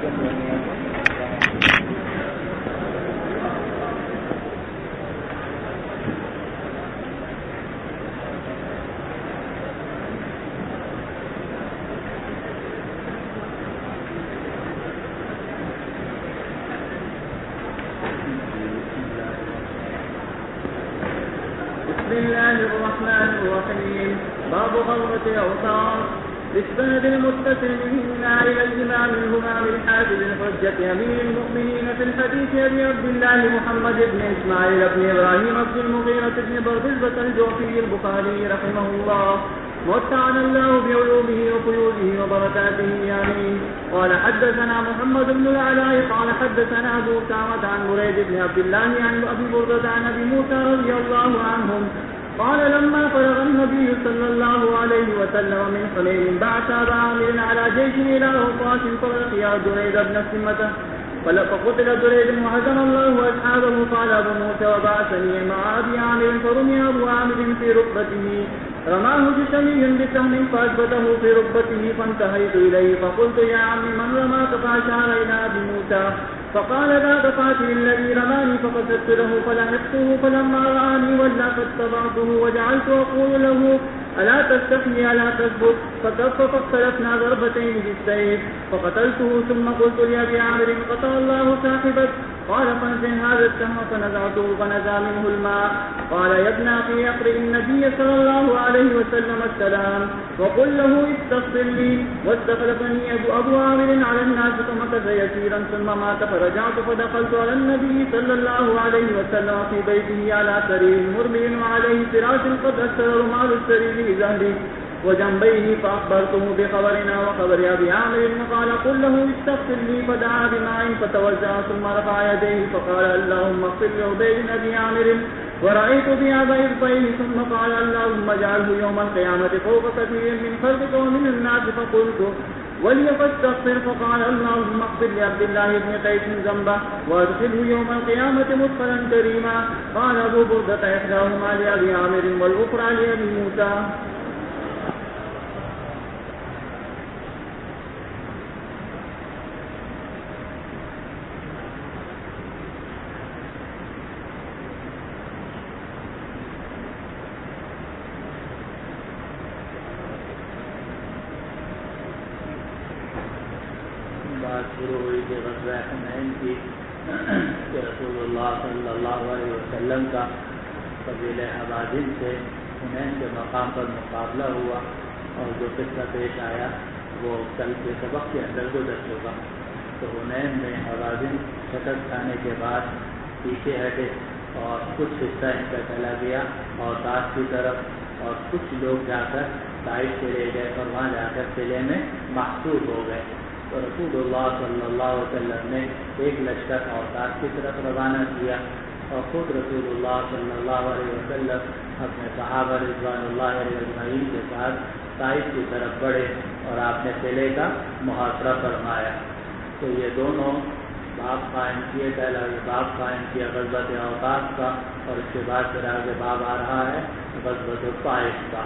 بسم الله الرحمن الرحيم. باب غرة أوطار. بالسند المتصل منا إلى الإمام الهمام الحافظ الحجة أمير المؤمنين في الحديث أبي عبد الله محمد بن إسماعيل بن إبراهيم بن المغيرة بن برزبة الجوفي البخاري رحمه الله متعنا الله بعلومه وفيوزه وبركاته آمين. قال حدثنا محمد بن العلاء قال حدثنا أبو أسامة عن بريد بن عبد الله عن أبي بردة عن أبي موسى رضي الله عنهم قال لما فرغ النبي صلى الله عليه وسلم من حنين بعث أبا عامر على جيش إلى أوطاس فلقي دريد بن سمة فقتل دريد وهزم الله أصحابه. قال أبو موسى وبعثني مع أبي عامر فرمي أبو عامر في ركبته رماه جشمي بسهم فأثبته في ركبته فانتهيت إليه فقلت يا عم من رماك؟ فأشار إلى أبي موسى فقال ذاك قاتل الذي رماني فقصدت له فلحقته فلما رآني ولا فاتبعته وجعلت أقول له ألا تستحي ألا تثبت فكف فاختلفنا ضربتين بالسيف فقتلته ثم قلت لأبي عامر قتل الله صاحبك. قال فانزل هذا السهم فنزعته فنزع منه الماء. قال يا ابن أخي أقرئ النبي صلى الله عليه وسلم السلام وقل له استغفر لي. واستخلفني أبو عامر على الناس فمكث يسيرا ثم مات فرجعت فدخلت على النبي صلى الله عليه وسلم في بيته على سرير مرمي وعليه فراش قد أثر رمال السرير بظهره وجنبيه فأخبرته بخبرنا وخبر أبي عامر قال قل له استغفر لي فدعا بماء فتوزع ثم رفع يديه فقال اللهم اغفر لعبيد أبي عامر ورأيت بأبي إبطيه ثم قال اللهم اجعله يوم القيامة فوق كثير من خلقك ومن الناس. فقلت ولي فاستغفر فقال اللهم اغفر لعبد الله بن قيس ذنبه وادخله يوم القيامة مدخلا كريما. قال أبو بردة إحداهما لأبي عامر والأخرى لأبي موسى. شروع ہوئی کہ غزوہ حنین کی کہ رسول اللہ صلی اللہ علیہ وسلم کا قبیلہ حوازن سے حنین کے مقام پر مقابلہ ہوا اور جو قصہ پیش آیا وہ کل کے سبق کے اندر گزر چکا. تو حنین میں حوازن شکست کھانے کے بعد پیچھے ہٹے اور کچھ حصہ ان کا چلا گیا اور طائف کی طرف اور کچھ لوگ جا کر طائف چلے گئے اور وہاں جا کر قلعے میں محصور ہو گئے. تو رسول اللہ صلی اللہ علیہ وسلم نے ایک لشکر اوطاس کی طرف روانہ کیا اور خود رسول اللہ صلی اللہ علیہ وسلم اپنے صحابہ رضوان اللہ علیہ اجمعین کے ساتھ طائف کی طرف بڑھے اور آپ نے قلعے کا محاصرہ فرمایا. تو یہ دونوں باب قائم کیے. پہلا یہ باب قائم کیا غزوۃ اوطاس کا اور اس کے بعد پھر آگے باب آ رہا ہے غزوۃ طائف کا.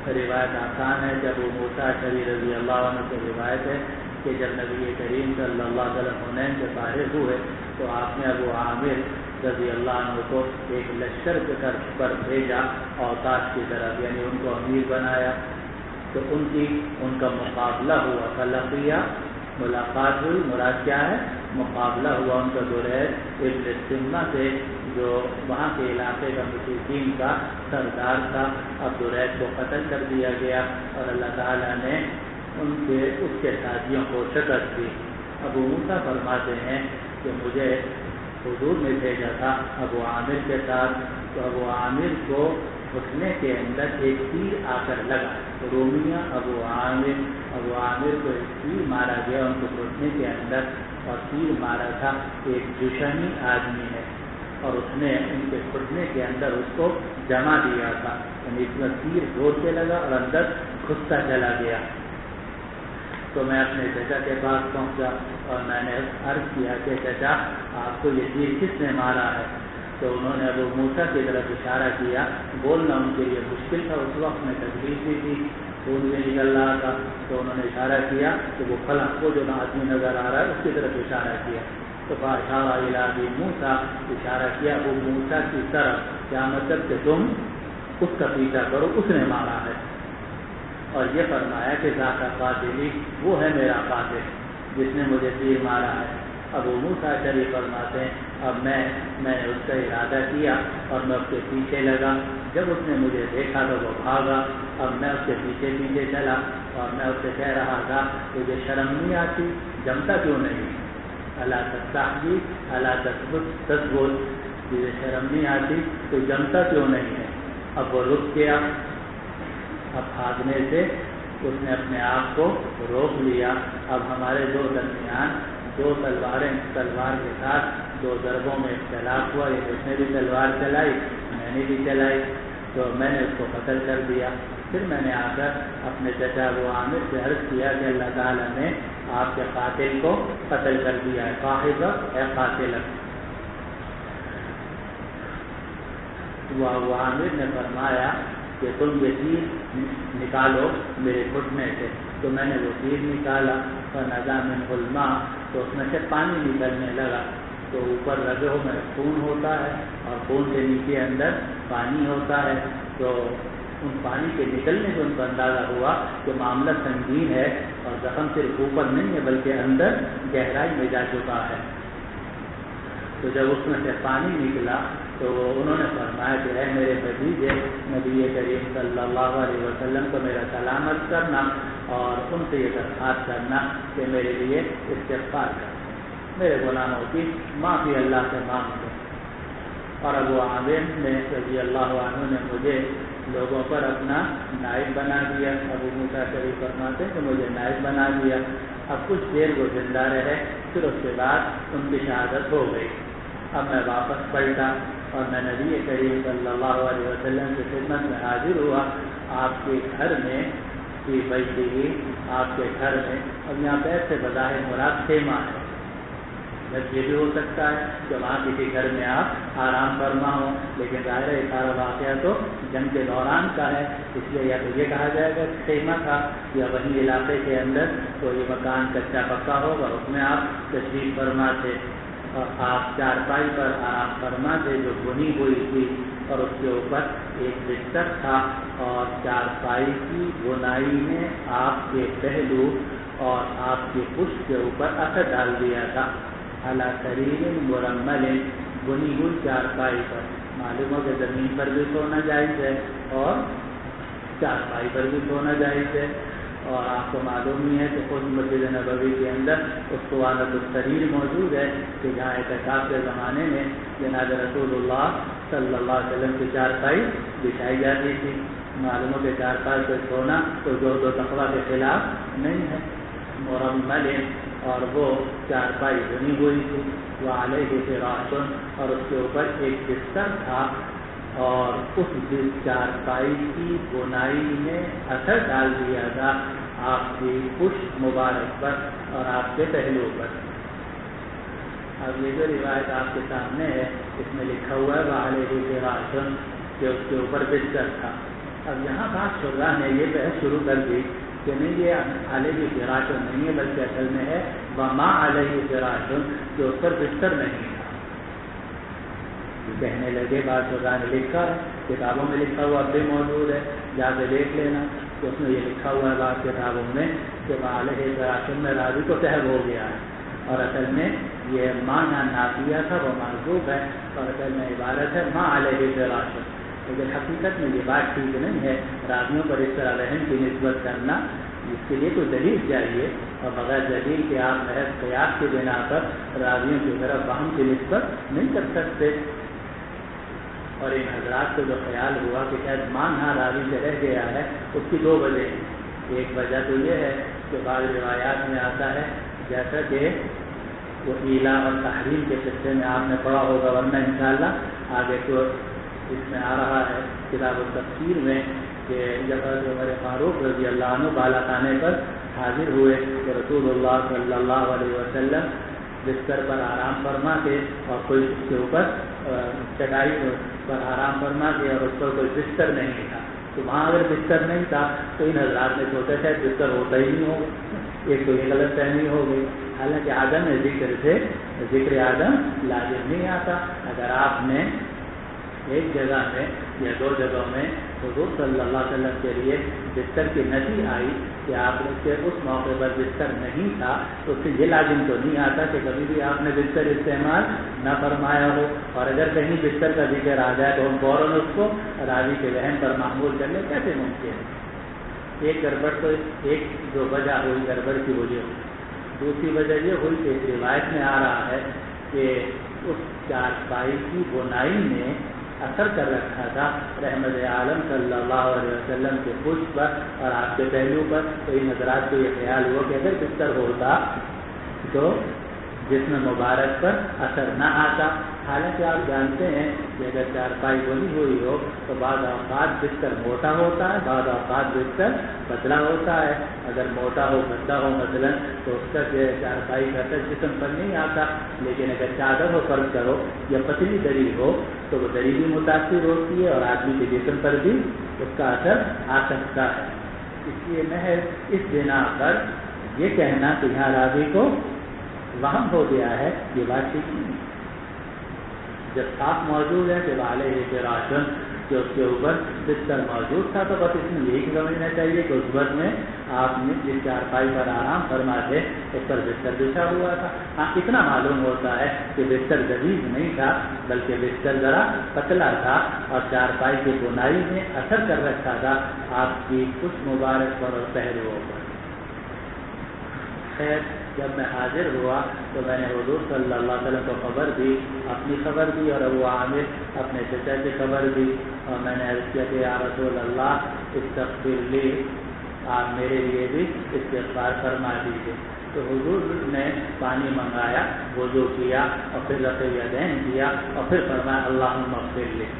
روایت آسان ہے کہ ابو موسیٰ اشعری رضی اللہ عنہ سے روایت ہے کہ جب نبی کریم صلی اللہ علیہ وسلم حنین سے فارغ ہوئے تو آپ نے ابو عامر رضی اللہ عنہ کو ایک لشکر پر بھیجا اوطاس کی طرف، یعنی ان کو امیر بنایا. تو ان کا مقابلہ ہوا. فلقیہ ملاقات ہوئی، مراد کیا ہے؟ مقابلہ ہوا ان کا درید ابن سمہ سے جو وہاں کے علاقے کا مشرکین کا سردار تھا. اب درید کو قتل کر دیا گیا اور اللہ تعالیٰ نے اس کے ساتھیوں کو شکست دی. ابو موسیٰ فرماتے ہیں کہ مجھے حضور نے بھیجا تھا ابو عامر کے ساتھ، تو ابو عامر کو گھٹنے کے اندر ایک تیر آ کر لگا. رومیہ ابو عامر کو ایک تیر مارا گیا ان کو گھٹنے کے اندر، اور تیر مارا تھا ایک جشمی آدمی ہے اور اس نے ان کے گھٹنے کے اندر اس کو جما دیا تھا. یعنی اس میں تیر زور سے لگا اور اندر گھستا چلا گیا. تو میں اپنے چچا کے پاس پہنچا اور میں نے عرض کیا کہ چچا آپ کو یہ تیر کس نے مارا ہے؟ تو انہوں نے ابو موسیٰ کی طرف اشارہ کیا. بولنا ان کے لیے مشکل تھا، اس وقت میں تکلیف بھی تھی. خون بھی نکل رہا تھا، تو انہوں نے اشارہ کیا کہ وہ فلاں کو جو آدمی نظر آ رہا ہے اس کی طرف اشارہ کیا، تو فاشارہ الی ابی موسیٰ، اشارہ کیا ابو موسیٰ کی طرف، کیا مطلب کہ تم اس کا پیچھا کرو، اس نے مارا ہے، اور یہ فرمایا کہ ذاک قاتلی، وہ ہے میرا قاتل جس نے مجھے تیر مارا ہے۔ ابو موسیٰ شریف فرماتے ہیں اب میں نے اس کا ارادہ کیا اور میں اس کے پیچھے لگا، جب اس نے مجھے دیکھا تو وہ بھاگا، اب میں اس کے پیچھے پیچھے چلا اور میں اس سے کہہ رہا تھا مجھے شرم نہیں آتی، جمتا کیوں نہیں، اللہ تستحیی اللہ تثبت، مجھے شرم نہیں آتی تو جمتا کیوں نہیں ہے۔ اب وہ رک گیا، اب بھاگنے سے اس نے اپنے آپ کو روک لیا۔ اب ہمارے دو درمیان دو تلوار کے ساتھ دو ضربوں میں اختلاف ہوا، اس نے بھی تلوار چلائی، میں نے بھی چلائی، تو میں نے اس کو قتل کر دیا۔ پھر میں نے آ کر اپنے چچا ابو عامر سے عرض کیا کہ اللہ تعالیٰ نے آپ کے قاتل کو قتل کر دیا ہے، فاحشہ ہے قاتل۔ وہ ابو عامر نے فرمایا کہ تم یہ تیر نکالو میرے گھٹنے سے، تو میں نے وہ تیر نکالا، فنزع منہ الماء، تو اس میں سے پانی نکلنے لگا، تو اوپر رگوں میں خون ہوتا ہے اور خون کے نیچے اندر پانی ہوتا ہے، تو ان پانی کے نکلنے سے ان کو اندازہ ہوا کہ معاملہ سنگین ہے اور زخم صرف اوپر نہیں ہے بلکہ اندر گہرائی میں جا چکا ہے۔ تو جب اس میں سے پانی نکلا تو انہوں نے فرمایا کہ اے میرے بھتیجے نبی کریم صلی اللہ علیہ وسلم کو میرا سلامت کرنا اور ان سے یہ درخواست کرنا کہ میرے لیے استغفار کرنا، میرے غلاموں کی معافی اللہ سے مانگ دو۔ اور ابو عامر نے رضی اللہ عنہ نے مجھے لوگوں پر اپنا نائب بنا دیا، ابو موسیٰ شریف فرماتے کہ مجھے نائب بنا دیا۔ اب کچھ دیر وہ زندہ رہے، پھر اس کے بعد ان کی شہادت ہو گئی۔ اب میں واپس پلٹا اور میں نبی کریم صلی اللہ علیہ وسلم کی خدمت میں حاضر ہوا، آپ کے گھر میں کی بیٹھی، آپ کے گھر میں، اب یہاں بیت سے بظاہر مراد خیمہ ہے، یہ بھی ہو سکتا ہے کہ وہاں کسی گھر میں آپ آرام فرما ہو، لیکن ظاہر ہے سارا واقعہ تو جنگ کے دوران کا ہے، اس لیے یا تو یہ کہا جائے گا خیمہ تھا یا وہیں علاقے کے اندر کوئی مکان کچا پکا ہوگا، اس میں آپ تشریف فرما تھے اور آپ چارپائی پر آرام فرما تھے جو بنی ہوئی تھی اور اس کے اوپر ایک بستر تھا، اور چارپائی کی بنائی میں آپ کے پہلو اور آپ کی پشت کے اوپر اثر ڈال دیا تھا، علی سریر مرمل، بنی ہوئی چارپائی پر۔ معلوم ہو کہ زمین پر بھی سونا جائز ہے اور چارپائی پر بھی سونا جائز ہے، اور آپ کو معلوم ہی ہے کہ خود مسجد نبوی کے اندر اسطوانۃ السریر موجود ہے کہ جہاں اعتکاف کے زمانے میں جناب رسول اللہ صلی اللہ علیہ وسلم کی چارپائی بچھائی جاتی تھی۔ معلوم ہو کہ چارپائی پر سونا تو جہد و تقویٰ کے خلاف نہیں ہے، مرمل، اور وہ چارپائی بنی ہوئی تھی، وعلیہ فراش، اور اس کے اوپر ایک بستر تھا، اور اس چارپائی کی بنائی نے اثر ڈال دیا تھا آپ کی پشت مبارک پر اور آپ کے پہلو پر۔ اب یہ جو روایت آپ کے سامنے ہے اس میں لکھا ہوا ہے وعلیہ فراش، کہ اس کے اوپر بستر تھا۔ اب یہاں بات شرح نے یہ بحث شروع کر دی کہ نہیں یہ علیہ فراش نہیں ہے بلکہ اصل میں ہے وما علیہ فراش، کہ اس پر بستر نہیں تھا۔ کہنے لگے بعض شرح نے لکھا ہے، کتابوں میں لکھا ہوا اب بھی موجود ہے، جا کے دیکھ لینا کہ اس میں یہ لکھا ہوا ہے بعض کتابوں میں کہ علیہ فراش میں راوی کو سہو ہو گیا ہے، اور اصل میں یہ معنی نافیہ تھا، وہ منصوب ہے، اور اصل میں عبارت ہے ما علیہ فراش۔ لیکن حقیقت میں یہ بات ٹھیک نہیں ہے راویوں پر اس طرح رحم کی نسبت کرنا، اس کے لیے کوئی دلیل چاہیے، اور بغیر دلیل کے آپ محض قیاس کی بنا پر راویوں کی طرف وہم کی نسبت نہیں کر سکتے۔ اور ان حضرات کو جو خیال ہوا کہ شاید معنی راوی سے رہ گیا ہے، اس کی دو وجہ ہیں۔ ایک وجہ تو یہ ہے کہ بعض روایات میں آتا ہے، جیسا کہ وہ ایلا اور تحریم کے قصے میں آپ نے پڑھا ہوگا، ورنہ انشاءاللہ آگے تو اس میں آ رہا ہے کتاب التفسیر میں، کہ جب عمر فاروق رضی اللہ عنہ بالا خانے پر حاضر ہوئے کہ رسول اللہ صلی اللہ علیہ وسلم بستر پر آرام فرما کے اور کوئی اس کے اوپر چٹائی پر آرام فرما کے اور اس پر کوئی بستر نہیں تھا، تو وہاں اگر بستر نہیں تھا تو ان حضرات نے سوچا شاید بستر ہوتا ہی نہیں ہوگا، ایک تو یہ غلط فہمی ہو گئی۔ حالانکہ عدم ذکر سے ذکر عدم لازم نہیں آتا۔ اگر آپ نے ایک جگہ میں یا دو جگہوں میں حضور صلی اللہ علیہ وسلم کے لیے بستر کی نفی آئی کہ آپ کے اس موقع پر بستر نہیں تھا، تو اس سے یہ لازم تو نہیں آتا کہ کبھی بھی آپ نے بستر استعمال نہ فرمایا ہو، اور اگر کہیں بستر کا ذکر آ جائے تو ہم فوراً اس کو راوی کے وہم پر معمول کرنے کیسے ممکن ہے؟ ایک گڑبڑ تو ایک جو وجہ ہوئی گڑبڑ کی وجہ ہوئی، دوسری وجہ یہ ہوئی کہ اس روایت میں آ رہا ہے کہ اس چارپائی کی بنائی نے اثر کر رکھا تھا رحمت عالم صلی اللہ علیہ وسلم کے پشت پر اور آپ کے پہلو پر، تو ان حضرات کو یہ خیال ہوا کہ اگر بستر ہوتا تو جسم مبارک پر اثر نہ آتا۔ حالانکہ آپ جانتے ہیں کہ اگر چارپائی بنی ہوئی ہو تو بعض اوقات بستر موٹا ہوتا ہے، بعض اوقات بستر پتلا ہوتا ہے۔ اگر موٹا ہو پتلا ہو مثلا تو اس کا چارپائی کا اثر جسم پر نہیں آتا، لیکن اگر چادر ہو فرض کرو یا پتلی دری ہو تو وہ دری بھی متاثر ہوتی ہے اور آدمی کے جسم پر بھی اس کا اثر آ سکتا ہے۔ اس لیے محض اس بنا پر یہ کہنا کہ یہاں راوی کو وہم ہو گیا ہے یہ بات ٹھیک نہیں۔ جب صاف موجود ہے کہ علیہ فراشن کہ اس کے اوپر بستر موجود تھا تو بس اس میں یہی سمجھنا چاہیے کہ اس وقت میں آپ نے جس چارپائی پر آرام فرماتے اس پر بستر بچھا ہوا تھا۔ ہاں اتنا معلوم ہوتا ہے کہ بستر جدید نہیں تھا بلکہ بستر ذرا پتلا تھا اور چارپائی کی بنائی نے اثر کر رکھا تھا آپ کی کچھ مبارک پر اور پہلوؤں پر۔ خیر جب میں حاضر ہوا تو میں نے حضور صلی اللہ علیہ وسلم کو خبر دی، اپنی خبر دی اور ابو عامر اپنے چچا کی خبر دی، اور میں نے عرض کیا کہ یا رسول اللہ استغفر لی، آپ میرے لیے بھی استغفار فرما دیجیے۔ تو حضور نے پانی منگایا، وضو کیا اور پھر رفع یدین کیا اور پھر فرمایا اللہم اغفر لی۔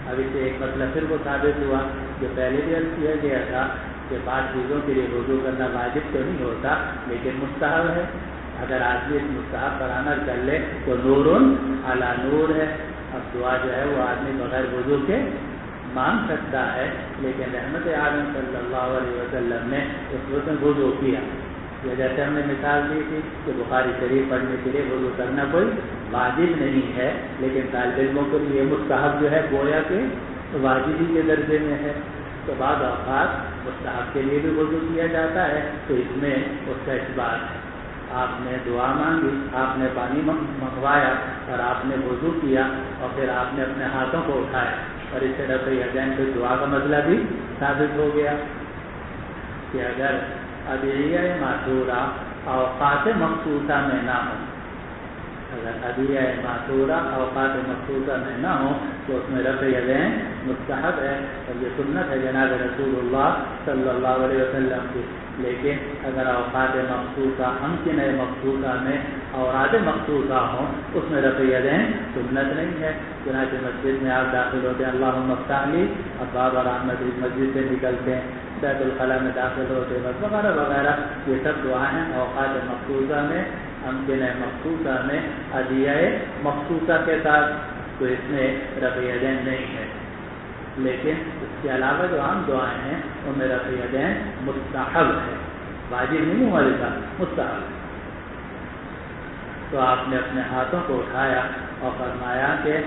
اب اس سے ایک مسئلہ پھر وہ ثابت ہوا جو پہلے بھی عرض کیا گیا تھا کہ بعض چیزوں کے لیے وضو کرنا واجب تو نہیں ہوتا لیکن مستحب ہے۔ اگر آدمی اس مستحب پر عمل کر لے تو نور علی نور ہے۔ اب دعا جو ہے وہ آدمی بغیر وضو کے مانگ سکتا ہے، لیکن رحمت عالم صلی اللہ علیہ وسلم نے اس وقت وضو کیا۔ یہ جیسے ہم نے مثال دی تھی کہ بخاری شریف پڑھنے کے لیے وضو کرنا کوئی واجب نہیں ہے، لیکن طالب علموں کے لیے مستحب جو ہے گویا کہ واجبی کے درجے میں ہے۔ تو بعض اوقات مستحب کے لیے بھی وضو کیا جاتا ہے تو اس میں اس کا اثبات ہے۔ آپ نے دعا مانگی، آپ نے پانی منگوایا اور آپ نے وضو کیا اور پھر آپ نے اپنے ہاتھوں کو اٹھایا اور اس سے رفع یدین پہ دعا کا مسئلہ بھی ثابت ہو گیا کہ اگر ادعیہ معذورہ اوقات مخصوصہ میں نہ ہو، اگر ادعیہ معذورہ اوقات مخصوصہ میں نہ ہو تو اس میں رفع یدین مستحب ہے اور یہ سنت ہے جناب رسول اللہ صلی اللہ علیہ وسلم کی۔ لیکن اگر اوقات مخصوصہ امکن مخصوصہ میں اوراد مخصوصہ ہوں اس میں رفع یدین سنت نہیں ہے۔ چنانچہ مسجد میں آپ داخل ہوتے ہیں اللہم افتح لی، ابواب رحمت مسجد سے نکلتے ہیں، بیت الخلاء میں داخل ہوتے ہیں وغیرہ وغیرہ، یہ سب دعائیں ہیں اوقات مخصوصہ میں امکن مخصوصہ میں ادعیہ مخصوصہ کے ساتھ، تو اس میں رفع یدین نہیں ہے۔ لیکن اس کے علاوہ جو عام دعائیں ہیں ان میں رفع یدین مستحب ہے، واجب نہیں ہمارے ساتھ مستحب ہے۔ تو آپ نے اپنے ہاتھوں کو اٹھایا اور فرمایا کہ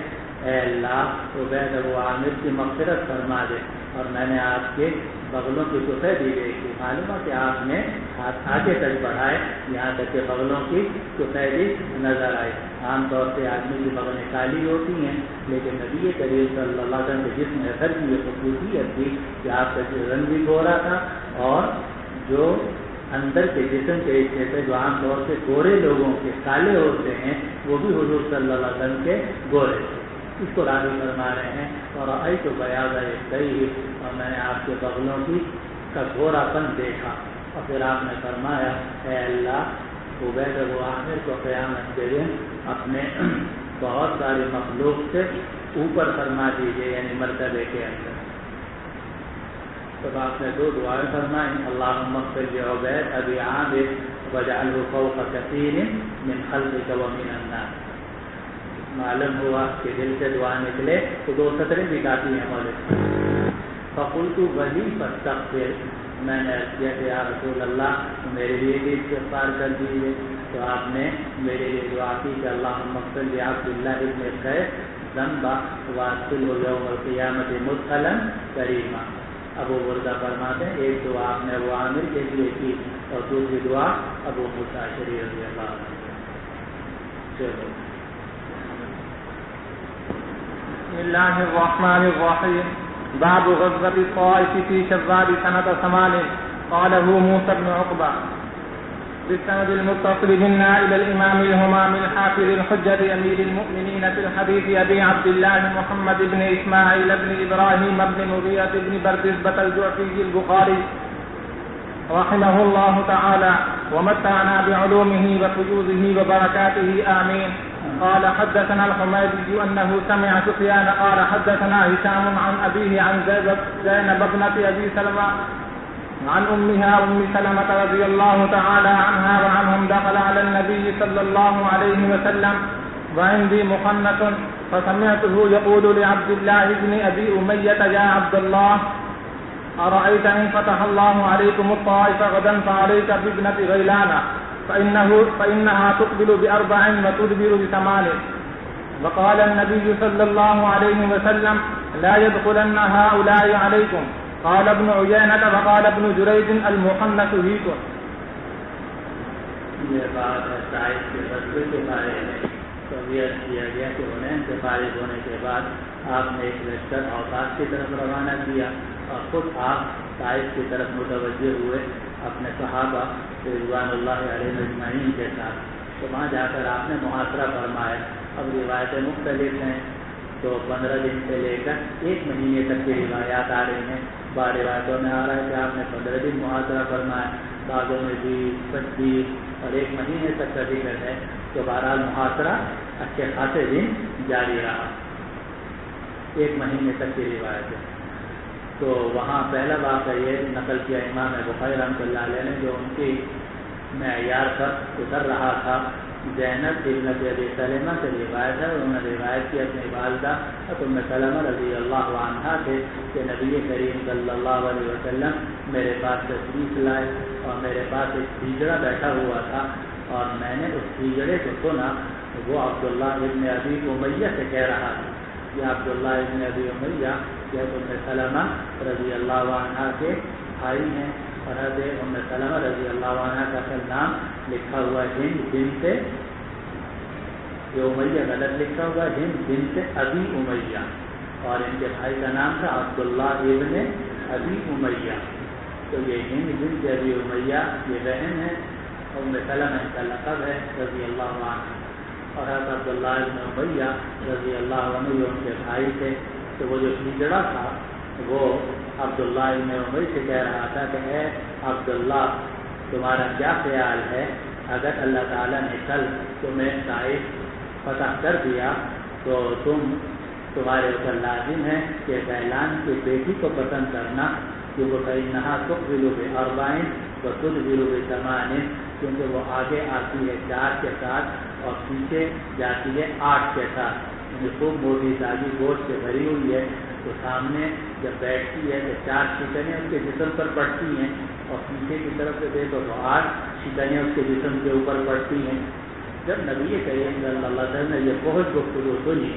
اے اللہ عبید ابو عامر کی مغفرت فرما دے، اور میں نے آپ کے بغلوں کی سفیدی دیکھی۔ معلوم ہے کہ آپ نے ہاتھ آگے تک بڑھائے یہاں تک کہ بغلوں کی سفیدی نظر آئی۔ عام طور سے آدمی کی بغلیں کالی ہوتی ہیں، لیکن نبی کریم صلی اللہ علیہ وسلم کے جسم اثر کی یہ خصوصیت تھی کہ آپ کا رنگ بھی گورا تھا اور جو اندر کے جسم کے حصے پہ جو عام طور سے گورے لوگوں کے کالے ہوتے ہیں وہ بھی حضور صلی اللہ علیہ وسلم کے گورے تھے۔ اس کو راوی فرما رہے ہیں اور آئی تو بیاض صحیح، اور میں نے آپ کے بغلوں کی کا گورا پن دیکھا، اور پھر آپ نے فرمایا اے اللہ عبید ابو عامر کو قیامت کے دن اپنے بہت ساری مخلوق سے اوپر فرما دیجیے، یعنی مرتبے کے اندر۔ تب آپ نے دو دعائیں فرمائیں، اللہم اغفر لعبید ابی عامر واجعلہ فوق کثیر من خلقک ومن الناس۔ معلوم ہوا کہ دل سے دعا نکلے تو دو سطریں بھی کافی ہیں مولوی۔ فقلت ولی فاستغفر، میں نے عرض کیا کہ یا رسول اللہ میرے لیے بھی استغفار کر دیجیے، تو آپ نے میرے لیے دعا کی کہ اللہم اغفر لعبد اللہ ابن قیس ذنبہ وادخلہ یوم القیامۃ مدخلا کریما۔ ابو بردہ فرماتے ہیں ایک دعا آپ نے ابو عامر کے لیے کی اور دوسری دعا ابو موسیٰ اشعری رضی اللہ عنہ۔ بسم اللہ الرحمن الرحیم، باب غزوة الطائف في شوال سنة 8، قاله موسى بن عقبة بالسند المتصل منا إلى الإمام الهمام الحافظ الحجة أمير المؤمنين في الحديث أبي عبد الله محمد بن إسماعيل بن إبراهيم بن مغيرة بن بردزبة الجعفي البخاري رحمه الله تعالى ومتعنا بعلومه وفيوزه وبركاته آمين. قال حدثنا الحميدي أنه سمع سفيان قال حدثنا هشام عن أبيه عن زينب ابنة أبي سلمة عن أمها أم سلمة رضي الله تعالى عنها وعنهم دخل على النبي صلى الله عليه وسلم وعندي مخنث فسمعته يقول لعبد الله بن أبي أمية يا عبد الله أرأيت إن فتح الله عليكم الطائف غدا فعليك بابنة غيلان فإنها تقبل ب4 وتدبر ب8. وقال النبي صلى الله عليه وسلم لا يدخلن هؤلاء عليكم. قال ابن عيينة وقال ابن جريج المخنث هيكم. یہ بات ہے طائف کے غزوے کے بارے میں توضیح کیا گیا کہ حنین سے فارغ ہونے کے بعد آپ نے ایک لشکر اوقات کی طرف روانہ کیا اور خود آپ طائف کی طرف متوجہ ہوئے اپنے صحابہ رضوان اللہ علیہ اجمعین کے ساتھ. تو وہاں جا کر آپ نے محاصرہ فرمایا. اب روایتیں مختلف ہیں، تو 15 دن سے لے کر 1 مہینے تک کی روایات آ رہی ہیں. بعض روایتوں میں آ رہا ہے کہ آپ نے 15 دن محاصرہ فرمایا، بعضوں میں 20، 25 اور 1 مہینے تک کا ذکر ہے. تو بہرحال محاصرہ اچھے خاصے دن جاری رہا، 1 مہینے تک کی روایت ہے. تو وہاں پہلا واقعہ یہ نقل کیا امام بخاری رحمۃ اللہ علیہ نے جو ان کی معیار پر اتر رہا تھا. زینب ابنت ابی سلمہ سے روایت ہے، انہوں نے روایت کی اپنی والدہ ام سلمہ رضی اللہ عنہا سے کہ نبی کریم صلی اللہ علیہ وسلم میرے پاس تشریف لائے اور میرے پاس ایک ہجڑا بیٹھا ہوا تھا اور میں نے اس ہجڑے کو سنا. وہ عبداللہ ابن ابی امیہ سے کہہ رہا تھا. یہ عبداللہ ابن ابی امیہ یہ ام سلمہ رضی اللہ عنہا کے بھائی ہیں اور حضرت ام سلمہ رضی اللہ عنہا کا نام لکھا ہوا ہند بنت امیہ غلط لکھا ہوا ہند بنت ابی امیہ اور ان کے بھائی کا نام تھا عبداللہ ابن ابی امیہ. تو یہ ہند بنت ابی امیہ یہ بہن ہے، ام سلمہ ان کا لقب ہے رضی اللہ عنہ. اور حضرت عبداللہ ابن امیہ رضی اللہ عنہ ان کے بھائی تھے. تو وہ جو ہجڑا تھا وہ عبداللہ ابن امیہ سے کہہ رہا تھا کہ اے عبداللہ تمہارا کیا خیال ہے اگر اللہ تعالیٰ نے کل تمہیں طائف فتح کر دیا تو تمہارے اوپر لازم ہے کہ غیلان کی بیٹی کو پسند کرنا، کیونکہ فإنہا تقبل ب4 وتدبر ب8، کیونکہ وہ آگے آتی ہے 4 کے ساتھ اور پیچھے جاتی ہے 8 کے ساتھ. خوب موٹی تازی گوشت سے بھری ہوئی ہے. تو سامنے جب بیٹھتی ہے تو 4 شکنیں اس کے جسم پر پڑتی ہیں اور پیچھے کی طرف سے دیکھو تو 8 شکنیں اس کے جسم کے اوپر پڑتی ہیں. جب نبی کریم صلی اللہ علیہ وسلم نے یہ بہت گفتگو سنی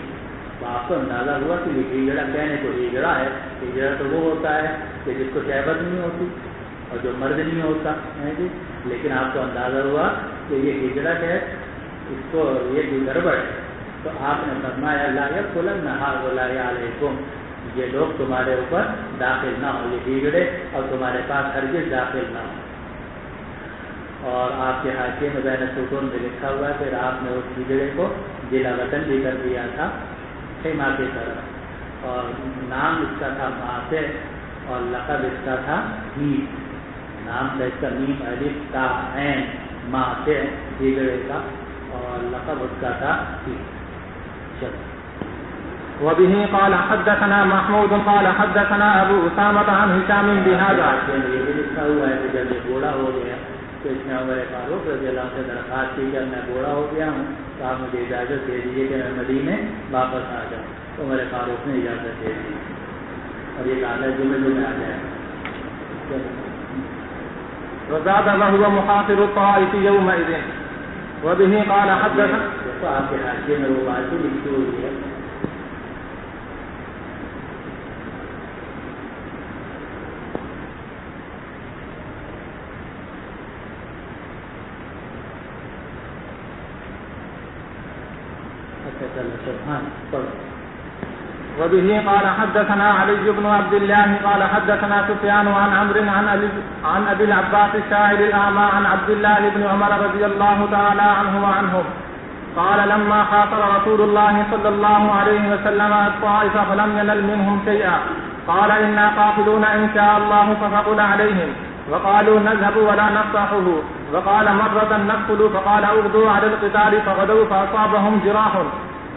تو آپ کو اندازہ ہوا کہ یہ ہجڑا کہنے کو ہجڑا ہے. ہجڑا تو وہ ہوتا ہے کہ جس کو شہوت نہیں ہوتی اور جو مرد نہیں ہوتا ہے جی. لیکن آپ کو اندازہ ہوا کہ یہ ہجڑا ہے، اس کو یہ بھی گڑبڑ ہے. تو آپ نے فرمایا لا يدخلن هؤلاء علیکم، یہ لوگ تمہارے اوپر داخل نہ ہو، یہ ہجڑے اور تمہارے پاس ہرگز داخل نہ ہو. اور آپ کے حاشیے میں بین السطور میں لکھا ہوا ہے پھر آپ نے اس ہجڑے کو ضلع وطن بھی کر دیا تھا خیمہ کی طرف، اور نام اس کا تھا ماسے اور لقب اس کا تھا میم. نام تھا اس کا میم الف تا عین ماسے ہجڑے کا، اور لقب اس کا تھا وبه قال حدثنا محمود قال حدثنا ابو اسامہ عن هشام بهذا. یہ بھی لکھا ہوا ہے کہ جب یہ بوڑھا ہو گیا تو اس نے عمر فاروق رضی اللہ عنہ سے درخواست کی کہ میں بوڑھا ہو گیا ہوں تو آپ مجھے اجازت دے دیجیے کہ میں مدینے واپس آ جاؤں. تو عمر فاروق نے اجازت دے دی. اور یہ کہا جمعے میں آ جائے گا. وزاد وهو محاصر الطائف يومئذ وبه قال حدثنا. تو آپ کے حاشیے میں وہ بات بھی لکھی ہوئی ہے. وبه قال حدثنا علي بن عبد الله قال حدثنا سفيان عن عمرو عن ابي العباس الشاعر الاعمى عن عبد الله بن عمر رضي الله تعالى عنه وعنهم قال لما خاطر رسول الله صلى الله عليه وسلم الطائف فلم ينل منهم شيئا قال انا قافلون ان شاء الله فثقل عليهم وقالوا نذهب ولا نصحه وقال مرة ندخل فقال اغدوا على القتال فغدوا فأصابهم جراح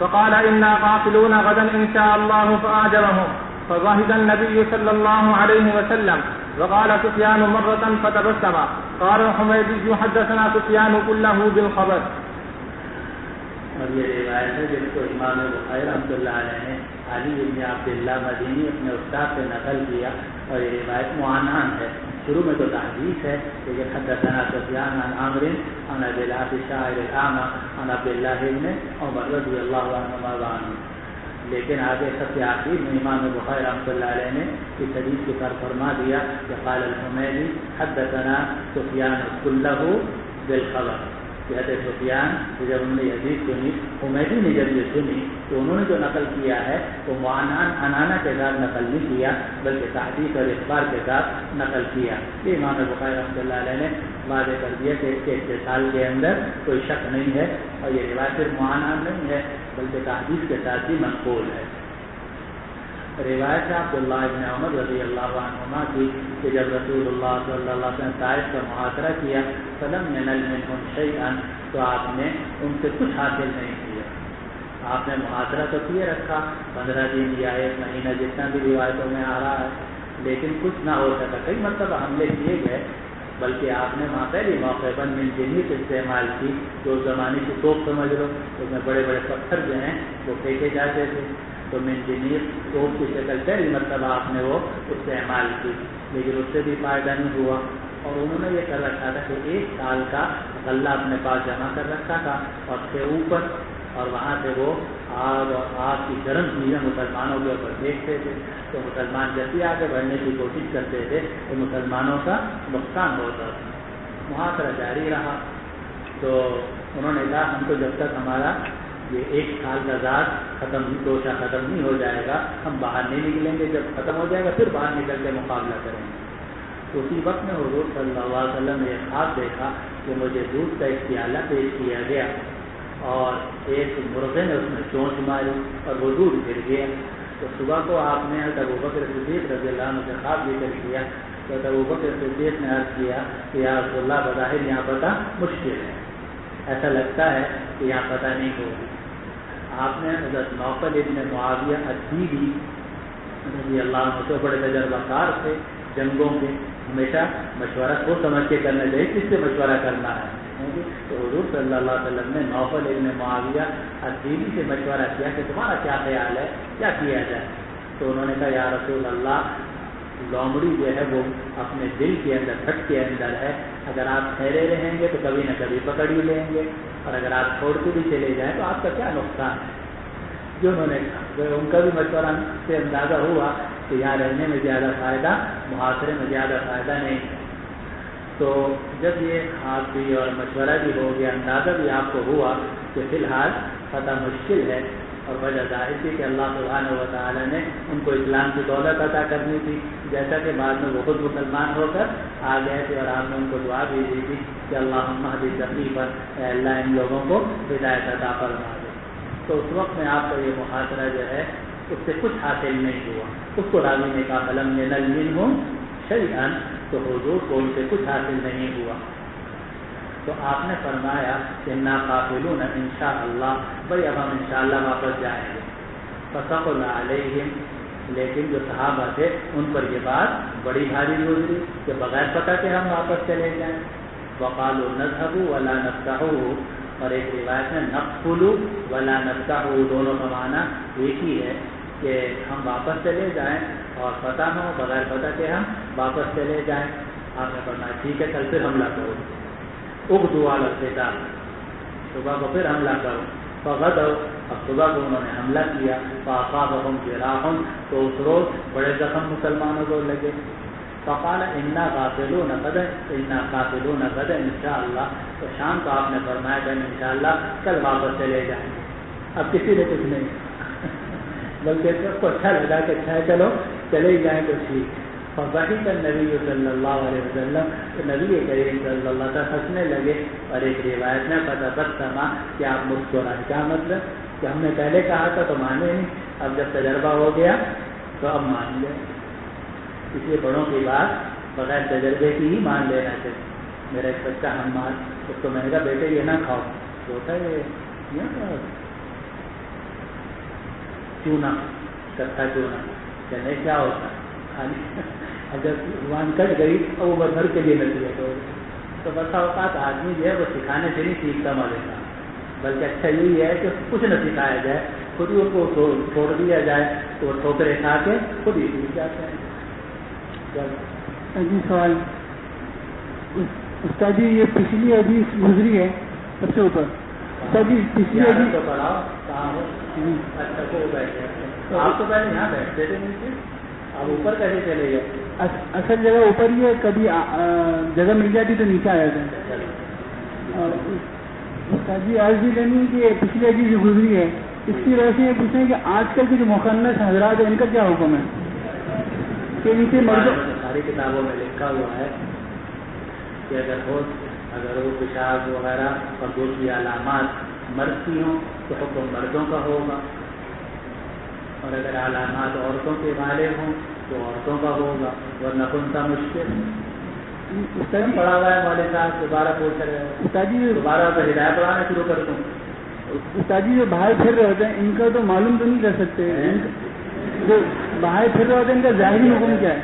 فقال إنا قافلون غدا إن شاء الله فأعجبهم فضحك النبي صلى الله عليه وسلم. وقال سفيان مرة فتبسم. قال الحميدي حدثنا سفيان كله بالخبر. اور یہ روایت ہے جس کو امام بخاری رحمۃ اللہ علیہ نے علی بن عبداللہ مدینی اپنے استاد سے نقل کیا اور یہ روایت معانان ہے. شروع میں تو تحدیث ہے لیکن حدثنا سفیان عن عمرو عن ابي العباس الشاعر الاعمى عن عبد الله بن عمر رضی اللہ عنہما. لیکن آگے سب سے آخر میں امام بخاری رحمۃ اللہ علیہ نے اس حدیث کو کر فرما دیا کہ قال الحمیدی حدثنا سفیان كله بالخبر. حضرت سفیان جب انہوں نے یہ حدیث سنی, حمیدی نے جب یہ سنی تو انہوں نے جو نقل کیا ہے وہ معانان انانا کے ساتھ نقل نہیں کیا بلکہ تحدیث اور اخبار کے ساتھ نقل کیا. یہ امام بخاری رحمۃ اللہ علیہ نے واضح کر دیا کہ اس کے اتصال کے اندر کوئی شک نہیں ہے اور یہ روایت صرف معانان نہیں ہے بلکہ تحدیث کے ساتھ ہی منقول ہے. روایت ہے عبداللہ ابن عمر رضی اللہ عنہما کی کہ جب رسول اللہ صلی اللہ علیہ وسلم طائف کا محاصرہ کیا فلم ینل منہم شیئا تو آپ نے ان سے کچھ حاصل نہیں کیا. آپ نے محاصرہ تو کیے رکھا 15 دن یا 1 مہینہ جتنا بھی روایتوں میں آ رہا ہے لیکن کچھ نہ ہو سکا. کئی مرتبہ حملے کیے گئے بلکہ آپ نے وہاں پہلی موقع پر من جنیت استعمال کی جو زمانے کی توپ سمجھ لو اس میں بڑے بڑے پتھر جو ہیں وہ پھینکے جاتے تھے تو من جنیت توپ کی شکل پہلی مرتبہ آپ نے وہ استعمال کی لیکن اس سے بھی فائدہ نہیں ہوا. اور انہوں نے یہ کر رکھا تھا کہ 1 سال کا غلہ اپنے پاس جمع کر رکھا تھا اور سے اوپر اور وہاں سے وہ آگ اور آگ کی گرم چیزیں مسلمانوں کے اوپر پھینکتے تھے تو مسلمان جب بھی آگے بڑھنے کی کوشش کرتے تھے تو مسلمانوں کا نقصان ہوتا تھا. محاصرہ جاری رہا تو انہوں نے کہا ہم تو جب تک ہمارا یہ 1 سال کا ذات توشہ ختم نہیں ہو جائے گا ہم باہر نہیں نکلیں گے. جب ختم ہو جائے گا پھر باہر نکل کے مقابلہ کریں گے. تو اسی وقت میں حضور صلی اللہ علیہ وسلم نے ایک خواب دیکھا کہ مجھے دودھ کا ایک پیالہ پیش کیا گیا اور ایک مرغے نے اس میں چونچ ماری اور وہ دودھ گر گیا. تو صبح کو آپ نے حضرت ابوبکر صدیق رضی اللہ عنہ سے خواب ذکر کیا تو حضرت ابوبکر صدیق نے عرض کیا کہ یا رسول اللہ بظاہر یہاں پتہ مشکل ہے, ایسا لگتا ہے کہ یہاں پتہ نہیں ہوگی. آپ نے حضرت نوفل ابن معاویہ ادیبی رضی اللہ عنہ سے بڑے تجربہ کار تھے جنگوں کے, ہمیشہ مشورہ کو سمجھ کے کرنا چاہیے کس سے مشورہ کرنا ہے. تو حضور صلی اللہ علیہ وسلم نے نوفل ابن معاویہ ادیبی سے مشورہ کیا کہ تمہارا کیا خیال ہے کیا کیا جائے. تو انہوں نے کہا یا رسول اللہ لومڑی جو ہے وہ اپنے دل کے اندر پھٹ کے اندر ہے, اگر آپ ٹھہرے رہیں گے تو کبھی نہ کبھی پکڑ ہی لیں گے اور اگر آپ چھوڑ کے بھی چلے جائیں تو آپ کا کیا نقصان ہے. جو انہوں نے کہا ان کا بھی مشورہ سے اندازہ ہوا کہ یہاں رہنے میں زیادہ فائدہ محاصرے میں زیادہ فائدہ نہیں. تو جب یہ خواب بھی اور مشورہ بھی ہو گیا اندازہ بھی آپ کو ہوا کہ فی الحال فتح مشکل ہے اور وجہ ظاہر تھی کہ اللہ سبحانہ و تعالیٰ نے ان کو اسلام کی دولت عطا کرنی تھی جیسا کہ بعد میں وہ خود مسلمان ہو کر آ گئے تھے اور آپ نے ان کو دعا بھی دی تھی کہ اللہم اہد ضعیفا اے اللہ ان لوگوں کو ہدایت عطا فرما دے. تو اس وقت میں آپ کا یہ محاصرہ جو ہے اس سے کچھ حاصل نہیں ہوا. اس کو راوی نے کہا فلم ینل منہم شیئا تو حضور کو ان سے کچھ حاصل نہیں ہوا. تو آپ نے فرمایا کہ انا قافلون انشاءاللہ بھائی اب ہم انشاءاللہ واپس جائیں گے. فثقل علیہم لیکن جو صحابہ تھے ان پر یہ بات بڑی بھاری گزری کہ بغیر پتہ کہ ہم واپس چلے جائیں. وقالوا نذهب ولا نفتح اور ایک روایت میں نقفل ولا نفتح دونوں کا معنی ایک ہی ہے کہ ہم واپس چلے جائیں اور فتح ہو بغیر فتح کے ہم واپس چلے جائیں. آپ نے فرمایا ٹھیک ہے کل پھر حملہ کرو. اغدوا علی القتال، صبح کو پھر حملہ کرو. فغدوا، اب صبح کو انہوں نے حملہ کیا. فاصابهم جراح، تو اس روز بڑے زخم مسلمانوں کو لگے. فقال انا قاتلون غدا، انا قاتلون غدا انشاءاللہ. تو شام کو آپ نے فرمایا کہ انشاءاللہ کل واپس چلے جائیں. اب کسی نے کچھ نہیں بلکہ سب کو اچھا لگا کہ اچھا ہے چلو چلے ہی جائیں تو ٹھیک. فضحک النبی صلی اللہ علیہ وسلم، تو نبی کریم صلی اللہ علیہ وسلم ہنسنے لگے. اور ایک روایت میں فتبسم، کہ آپ مسکرائے. کیا مطلب کہ ہم نے پہلے کہا تھا تو مانے نہیں، اب جب تجربہ ہو گیا تو اب مان گئے. اس لیے بڑوں کی بات بغیر تجربے کی ہی مان لینا چاہیے. میرا ایک بچہ ہمار، اس کو میں نے کہا بیٹے یہ نہ کھاؤ، تو ہوتا ہے یہ چونا، کٹھا چونا، کہنے کیا ہوتا ہے خالی. اب جب زبان کٹ گئی اور وہ بھر کے لیے نصیحت ہو گئی. تو بسا اوقات آدمی جو ہے وہ سکھانے سے نہیں سیکھتا مالکا، بلکہ اچھا یہی ہے کہ کچھ نہ سکھایا جائے، خود ہی ان کو چھوڑ دیا جائے تو وہ ٹھوکریں کھا کے خود ہی سیکھ جاتے ہیں. جی سوال استاد جی، یہ پچھلی حدیث گزری ہے سب سے اوپر. استاد جی پچھلی حدیث تو پڑھاؤ کہاں ہو. اچھا کو بیٹھے آپ تو پہلے یہاں بیٹھتے تھے نیچے، اب اوپر کیسے چلے گئے؟ اصل جگہ اوپر ہی ہے، کبھی جگہ مل جاتی تو نیچے آ جاتے ہیں. استاد جی عرض یہ کرنی ہے کہ پچھلی حدیث جو گزری ہے اس کی وجہ سے یہ پوچھیں کہ آج کل کے جو مخنث حضرات ہیں ان کا کیا حکم ہے کہ ان سے مردوں؟ ساری کتابوں میں لکھا ہوا ہے کہ اگر وہ پیشاب وغیرہ اور دوسری علامات مرد کی ہوں تو حکم مردوں کا ہوگا، اور اگر علامات عورتوں کے غالب ہوں تو عورتوں کا ہوگا، ورنہ کون سا مشکل. پڑھا ہوا ہے والد صاحب، دوبارہ پوچھ رہے ہیں. استاد جی دوبارہ تو ہدایت پڑھانا شروع کر دوں. استاد جی جو باہر پھر رہے ہوتے ہیں ان کا تو معلوم تو نہیں کر سکتے، جو باہر پھر رہے ہوتے ہیں ان کا ظاہری حکم کیا ہے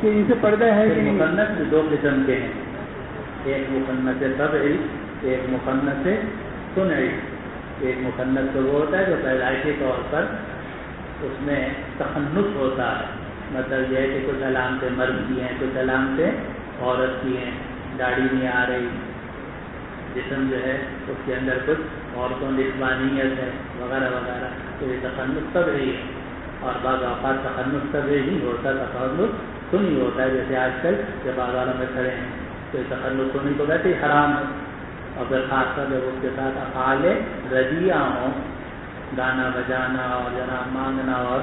کہ ان سے پردہ ہے کہ نہیں؟ مخنث دو قسم کے ہیں، ایک مخنث طبعی، ایک مخنث صنعی. ایک مخنث تو وہ ہوتا ہے جو پیدائشی طور پر اس میں تخنث ہوتا ہے. مطلب یہ ہے کہ کچھ علامتیں مرد کی ہیں، کچھ علامتیں عورت کی ہیں، داڑھی نہیں آ رہی، جسم جو ہے اس کے اندر کچھ عورتوں نسبانیت ہے وغیرہ وغیرہ. تو یہ تخنث طبعی ہے. اور بعض اوقات تخنث طبعی نہیں ہوتا، تخنث سنی ہوتا ہے. جیسے آج کل جب بازاروں میں کھڑے ہیں تو یہ تخنث سنی تو ویسے ہی حرام ہے. اور پھر خاص کر جب اس کے ساتھ افعال رضیہ ہوں، گانا بجانا اور جناب مانگنا اور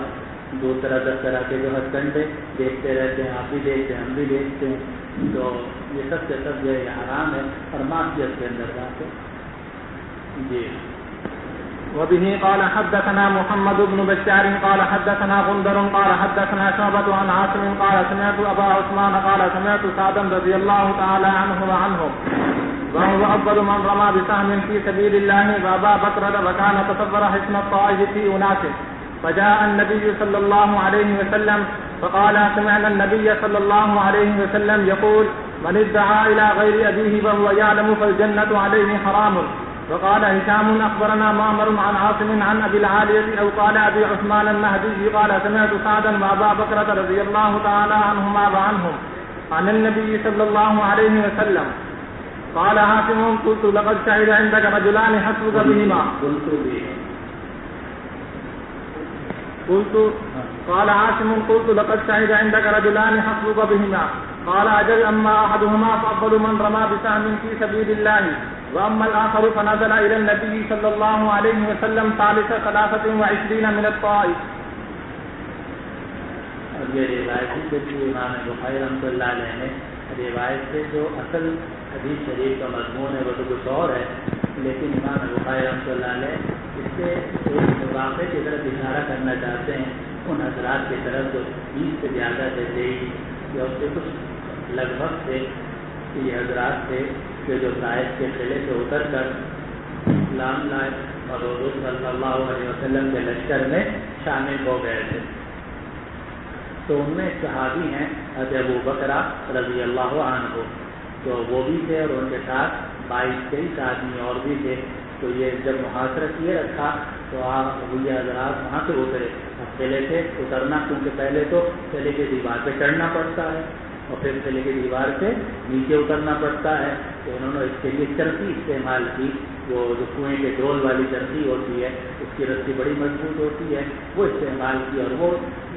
دوسرا 10 طرح کے جو ہتھ کنڈے دیکھتے رہتے ہیں، آپ بھی دیکھتے ہیں ہم بھی دیکھتے ہیں، تو یہ سب سے سب جو ہے یہ حرام ہے اور معصیت کے اندر جاتے. جی. وبه قال حدثنا محمد بن بشار قال حدثنا غندر قال حدثنا شعبة عن عاصم قال سمعت أبا عثمان قال سمعت سعدا رضي الله تعالى عنه وعنهم وهو أفضل من رمى بسهم في سبيل الله وأبا بكر وكان تصور حسن الطائف في أناس. فجاء النبي صلى الله عليه وسلم فقال سمعنا النبي صلى الله عليه وسلم يقول من ادعى إلى غير أبيه وهو يعلم فالجنة عليه حرام. وقال هشام أخبرنا معمر عن عاصم عن أبي العالية أو قال أبي عثمان النهدي قال سمعت سعدا وأبا بكر رضي الله تعالى عنهما وعنهم عن النبي صلى الله عليه وسلم. قال عاصم قلت لقد شهد عندك رجلان حسبك بهما. قال عاصم قلت لقد شهد عندك رجلان حسبك بهما. قال أجل أما أحدهما فأفضل من رمى بسهم في سبيل الله وأما الآخر فنزل إلى النبي صلى الله عليه وسلم ثالث 23 من الطائف. اور یہ روایت ہے امام بخاری رحمۃ اللہ علیہ نے روایت سے جو اصل حدیث شریف کا مضمون ہے وہ تو کچھ اور ہے، لیکن امام بخاری رحمۃ اللہ علیہ اس سے ایک واقعے کی طرف اشارہ کرنا چاہتے ہیں ان حضرات کی طرف جو 20 سے زیادہ تھے یا اس سے کچھ لگ بھگ تھے. یہ حضرات تھے کہ جو طائف کے قلعے سے اتر کر اسلام لائے اور حضور صلی اللہ علیہ وسلم کے لشکر میں شامل ہو گئے تھے. تو ان میں صحابی ہیں حضرت ابو بکر رضی اللہ عنہ، تو وہ بھی تھے اور ان کے ساتھ 22-23 آدمی اور بھی تھے. تو یہ جب محاصرہ کیے رکھا تو آپ یہ حضرات وہاں سے اترے. اب قلعے سے اترنا، کیونکہ پہلے تو قلعے کی دیوار پہ چڑھنا پڑتا ہے اور پھر قلعے کی دیوار سے نیچے اترنا پڑتا ہے، تو انہوں نے اس کے لیے چرخی استعمال کی، وہ جو کنویں کے ڈول والی چرخی ہوتی ہے، اس کی رسی بڑی مضبوط ہوتی ہے، وہ استعمال کی اور وہ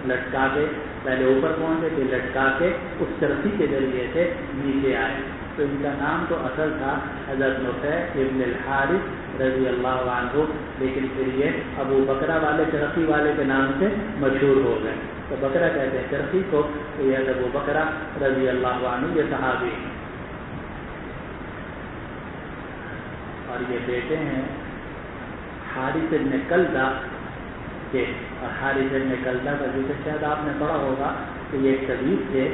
لٹکا کے پہلے اوپر پہنچے، پھر لٹکا کے اس چرخی کے ذریعے سے نیچے آئے۔ تو ان کا نام تو اصل تھا حضرت نفیع ابن الحارث رضی اللہ عنہ، لیکن پھر یہ ابو بکرہ والے چرخی والے کے نام سے مشہور ہو گئے، تو بکرہ کہتے ہیں چرخی کو، تو یہ ابو بکرہ رضی اللہ عنہ یہ صحابی ہیں، اور یہ بیٹے ہیں حارث بن کلدہ کے، اور حارث بن کلدہ کا ذکر شاید آپ نے پڑھا ہوگا کہ یہ ایک طبیب تھے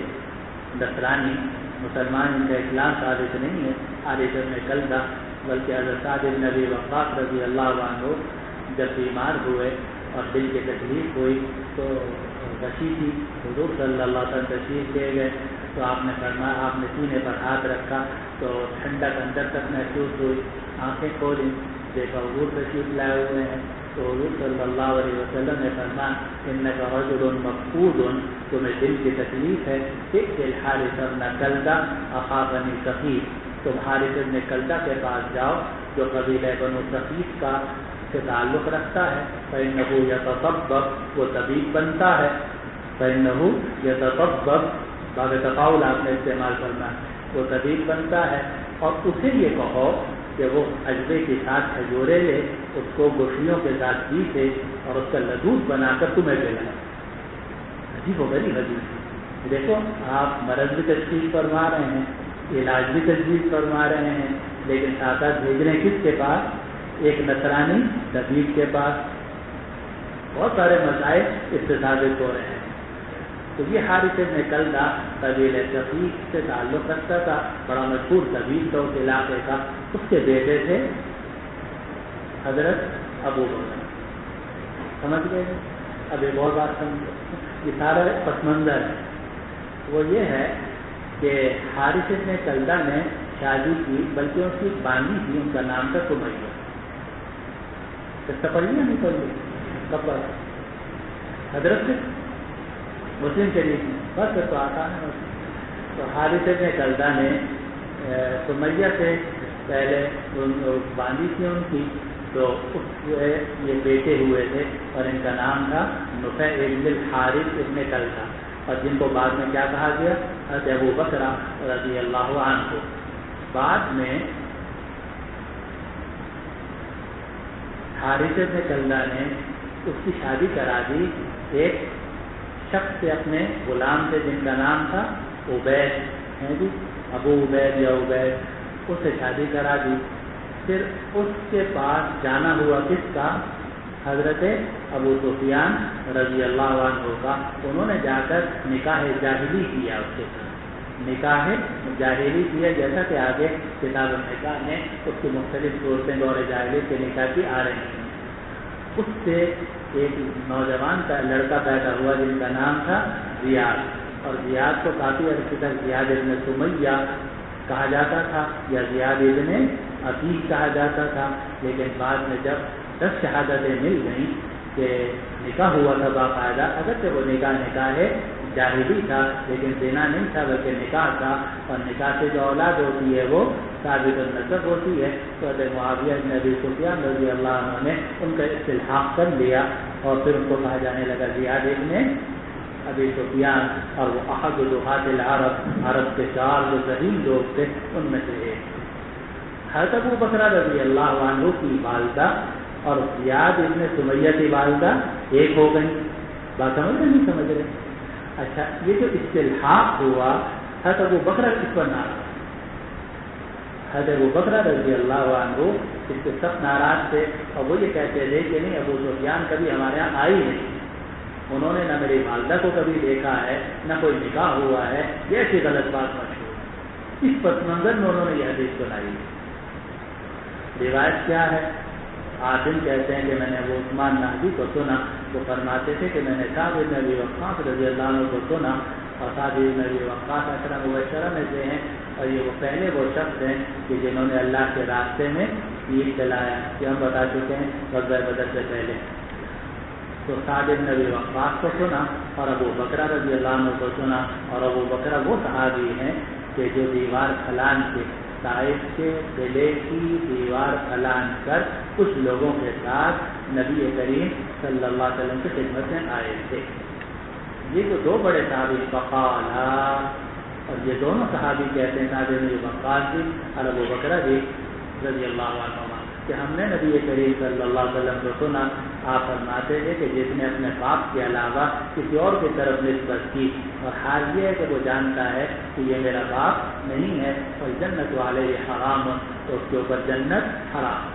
نصرانی، مسلمان، ان کا اسلام ثابت نہیں ہے حارث بن کلدہ، بلکہ حضرت سعد بن ابی وقاص رضی اللہ عنہ جب بیمار ہوئے اور دل کی تکلیف ہوئی تو غشی تھی، حضور صلی اللہ علیہ وسلم تشریف لے گئے، تو آپ نے فرمایا، آپ نے سینے پر ہاتھ رکھا تو ٹھنڈک اندر تک محسوس ہوئی، آنکھیں کھولی، دیکھا حضور تشریف لائے ہوئے ہیں، تو حضور صلی اللہ علیہ وسلم نے فرمایا انک رجل مفقود، تمہیں دل کی تکلیف ہے، ائت الحارث بن کلدہ اخا بنی ثقیف، تم حارث بن کلدہ کے پاس جاؤ جو قبیلہ بنو ثقیف کا سے تعلق رکھتا ہے، فإنہ یتطبب، وہ طبیب بنتا ہے، فإنہ یتطبب، باب تفاعل آپ نے استعمال کرنا، وہ طبیب بنتا ہے، اور اسے یہ کہو کہ وہ اجبے کے ساتھ کھجورے لے، اس کو گوشیوں کے ساتھ پیسے اور اس کا لدود بنا کر تمہیں پلائے۔ عجیب و غریب حدیث، دیکھو آپ مرض بھی تشخیص فرما رہے ہیں، علاج بھی تجویز فرما رہے ہیں، لیکن ساتھ ساتھ بھیج رہے ہیں کس کے پاس؟ ایک نصرانی طبیب کے پاس۔ بہت سارے مسائل اس سے ثابت ہو رہے ہیں۔ تو یہ حارث بن کلدہ قبیلہ ثقیف سے تعلق رکھتا تھا، بڑا مشہور طبیب تھا اس علاقے کا، اس کے بیٹے تھے حضرت ابو بکر۔ سمجھ گئے؟ اب ایک اور بات سمجھو، یہ سارا پس منظر ہے، وہ یہ ہے کہ حارث بن کلدہ نے شادی کی، بلکہ اس کی باندھی تھی، ان کا نام تھا سمیہ۔ پڑھیے نہیں پڑھیے کب حضرت سے مسلم شریف میں بس تو آتا ہے۔ تو حارث بن کلدہ نے سمیہ سے پہلے باندھی تھی ان کی، تو اس جو ہے یہ بیٹے ہوئے تھے، اور ان کا نام تھا نفیع ابن الحارث ابن کلدہ، اور جن کو بعد میں کیا کہا گیا؟ حضرت ابو بکرہ رضی اللہ عنہ۔ بعد میں حارث بن کلدہ نے اس کی شادی کرا دی ایک شخص سے، اپنے غلام سے، جن کا نام تھا عبید، ہے جی ابو عبید یا عبید، اس سے شادی کرا دی۔ پھر اس کے پاس جانا ہوا کس کا؟ حضرت ابو سفیان رضی اللہ عنہ کا۔ انہوں نے جا کر نکاح جاہلی کیا، اس کے ساتھ نکاح جاہلی کیا، جیسا کہ آگے کتاب النکاح میں اس کی مختلف صورتیں دور جاہلیت کے نکاح کی آ رہی ہیں۔ اس سے ایک نوجوان کا لڑکا پیدا ہوا جن کا نام تھا زیاد، اور زیاد کو کافی عرصے تک زیاد ابن سمیہ کہا جاتا تھا یا زیاد ابن عتیق کہا جاتا تھا، لیکن بعد میں جب 10 شہادتیں مل گئیں کہ نکاح ہوا تھا باقاعدہ، اگرچہ وہ نکاح جاہلی تھا لیکن زنا نہیں تھا بلکہ نکاح تھا، اور نکاح سے جو اولاد ہوتی ہے وہ ثابت النسب ہوتی ہے، تو حضرت معاویہ بن ابی سفیان رضی اللہ عنہ نے ان کا استلحاق کر لیا، اور پھر ان کو کہا جانے لگا زیاد ابن ابی سفیان، اور وہ احد لغات العرب، عرب کے 4 جو ذہین لوگ تھے ان میں سے ایک۔ حضرت ابو بکرہ رضی اللہ عنہ کی والدہ اور زیاد ابن سمیہ کی والدہ ایک ہو گئی، بات سمجھ رہے نہیں سمجھ رہے؟ اچھا، یہ جو استلحاق ہوا حضرت ابو بکرہ اس پر ناراض، حضرت ابو بکرہ رضی اللہ عنہ اس سے سخت ناراض تھے، اور وہ یہ کہتے تھے کہ نہیں، ابو سفیان کبھی ہمارے یہاں آئی نہیں، انہوں نے نہ میری والدہ کو کبھی دیکھا ہے نہ کوئی نکاح ہوا ہے، یہ ایسی غلط بات مشہور۔ اس پس منظر میں انہوں نے یہ حدیث سنائی۔ روایت کیا ہے؟ عاصم کہتے ہیں کہ میں نے ابو عثمان نہدی کو سنا، وہ فرماتے تھے کہ میں نے سعد بن ابی وقاص رضی اللہ عنہ کو سنا، اور سعد بن ابی وقاص عشرہ مبشرہ میں سے ہیں، اور یہ وہ پہلے وہ شخص ہیں کہ جنہوں نے اللہ کے راستے میں تیر چلایا، کہ ہم بتا چکے ہیں غزوہ بدر سے پہلے۔ تو سعد بن ابی وقاص کو سنا اور ابو بکر رضی اللہ عنہ کو سنا، اور ابو بکر وہ صحابی ہیں کہ جو دیوار پھلان کے طائف کے قلعے کی دیوار پھلان کر کچھ لوگوں کے ساتھ نبی کریم صلی اللہ علیہ وسلم کی خدمت میں آئے تھے۔ یہ جو دو بڑے صحابی فقالا، اور یہ دونوں صحابی کہتے ہیں سعد بن ابی وقاص بھی اور ابو بکر بھی رضی اللہ عنہ کہ ہم نے نبی کریم صلی اللہ علیہ وسلم کو سنا، آپ فرماتے تھے کہ جس نے اپنے باپ کے علاوہ کسی اور کی طرف نسبت کی اور حال یہ ہے کہ وہ جانتا ہے کہ یہ میرا باپ نہیں ہے اور جنت والے حرام، تو اس کے اوپر جنت حرام۔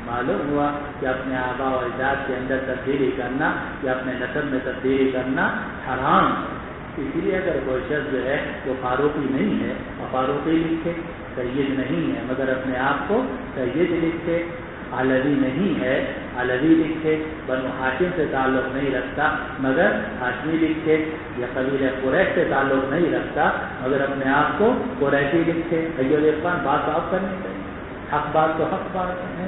معلوم ہوا کہ اپنے آبا و اجداد کے اندر تبدیلی کرنا یا اپنے نسب میں تبدیلی کرنا حرام۔ اسی لیے اگر کوئی شخص جو ہے وہ فاروقی نہیں ہے اور فاروقی لکھے، سید نہیں ہے مگر اپنے آپ کو سید لکھے، علوی نہیں ہے علوی لکھے، بنو ہاشم سے تعلق نہیں رکھتا مگر ہاشمی لکھے، یا قبیلہ قریش سے تعلق نہیں رکھتا مگر اپنے آپ کو قریشی لکھے، عرفان بات صاف کرنی چاہیے، حق بات تو حق بات ہے۔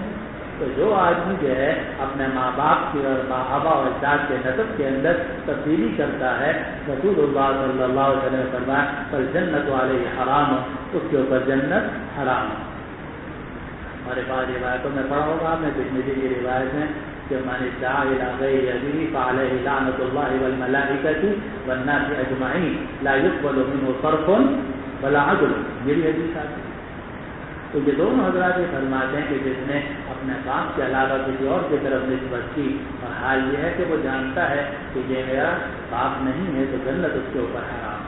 تو جو آدمی جو ہے اپنے ماں باپ کی اور آبا و اجداد کے نسب کے اندر تبدیلی کرتا ہے، رسول اللہ صلی اللہ علیہ وسلم نے فرمایا پر جنت والے حرام، اس کے اوپر جنت حرام۔ ہمارے پاس روایتوں میں پڑھا ہوگا آپ نے ترمذی کی روایت میں کہ من ادعى الى غير ابيه فعليه لعنة الله والملائكة والناس اجمعين لا يقبل منه صرف ولا عدل، یہ بھی حدیث آتی ہے۔ تو یہ دونوں حضرات یہ فرماتے ہیں کہ جس نے اپنے باپ کے علاوہ کسی اور کی طرف نسبت کی اور حال یہ ہے کہ وہ جانتا ہے کہ یہ میرا باپ نہیں ہے تو جنت اس کے اوپر حرام۔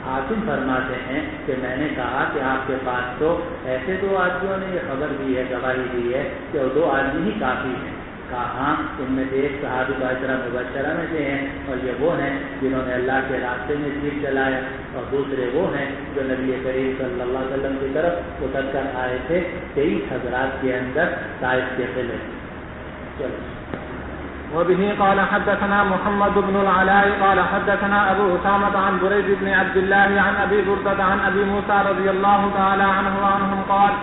حاتم فرماتے ہیں کہ میں نے کہا کہ آپ کے پاس تو ایسے دو آدمیوں نے یہ خبر دی ہے، گواہی دی ہے کہ وہ دو آدمی ہی کافی ہیں۔ کہا ہاں، ان میں سے ایک صحابی عشرہ مبشرہ میں سے ہیں اور یہ وہ ہیں جنہوں نے اللہ کے راستے میں تیر چلایا، اور دوسرے وہ ہیں جو نبی کریم صلی اللہ علیہ وسلم کی طرف اتر کر آئے تھے 23 حضرات کے اندر طائف کے قلعے۔ چلو۔ وبه قال حدثنا محمد بن العلاء قال حدثنا ابو اسامة عن بريد بن عبد الله عن ابي بردة عن ابي موسى رضي الله تعالى عنه وعنهم قال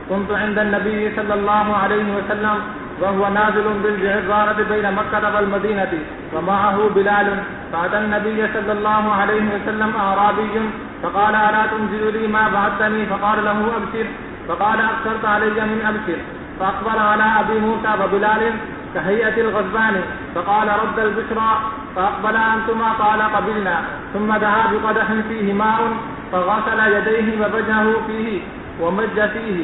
كنت عند النبي صلى الله عليه وسلم وهو نازل بالجعرانة بين مكة والمدينة ومعه بلال، فأتى النبي صلى الله عليه وسلم أعرابي فقال ألا تنزل لي ما بعثتني؟ فقال له أبشر، فقال أكثرت علي من أبشر، فأقبل على أبي موسى وبلال كهيئة الغزبان فقال رد البشرى، فأقبل أنتما قال قبلنا، ثم دعا بقدح فيه ماء فغسل يديه ووجهه فيه ومج فيه،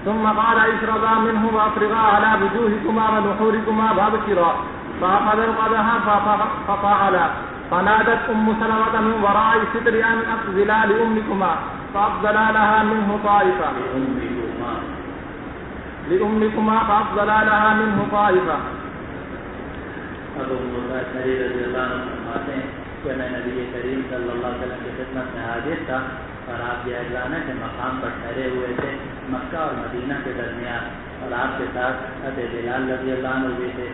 ثم قال اشربا منه وافرغا على وجوهكما ونحوركما وابشرا، فأخذ القدح ففعلا، فنادت سلمة من وراء الستر أن أقبلا لأمكما، فأفضلا لها منه طائفة فأفضلا لها منه طائفة۔ ابو موسیٰ اشعری رضی اللہ عنہ فرماتے ہیں کہ میں نبی کریم صلی اللہ علیہ وسلم کی خدمت میں حاضر تھا اور آپ جعرانہ کے مقام پر ٹھہرے ہوئے تھے مکہ اور مدینہ کے درمیان، اور آپ کے ساتھ حضرت بلال رضی اللہ عنہ بھی تھے۔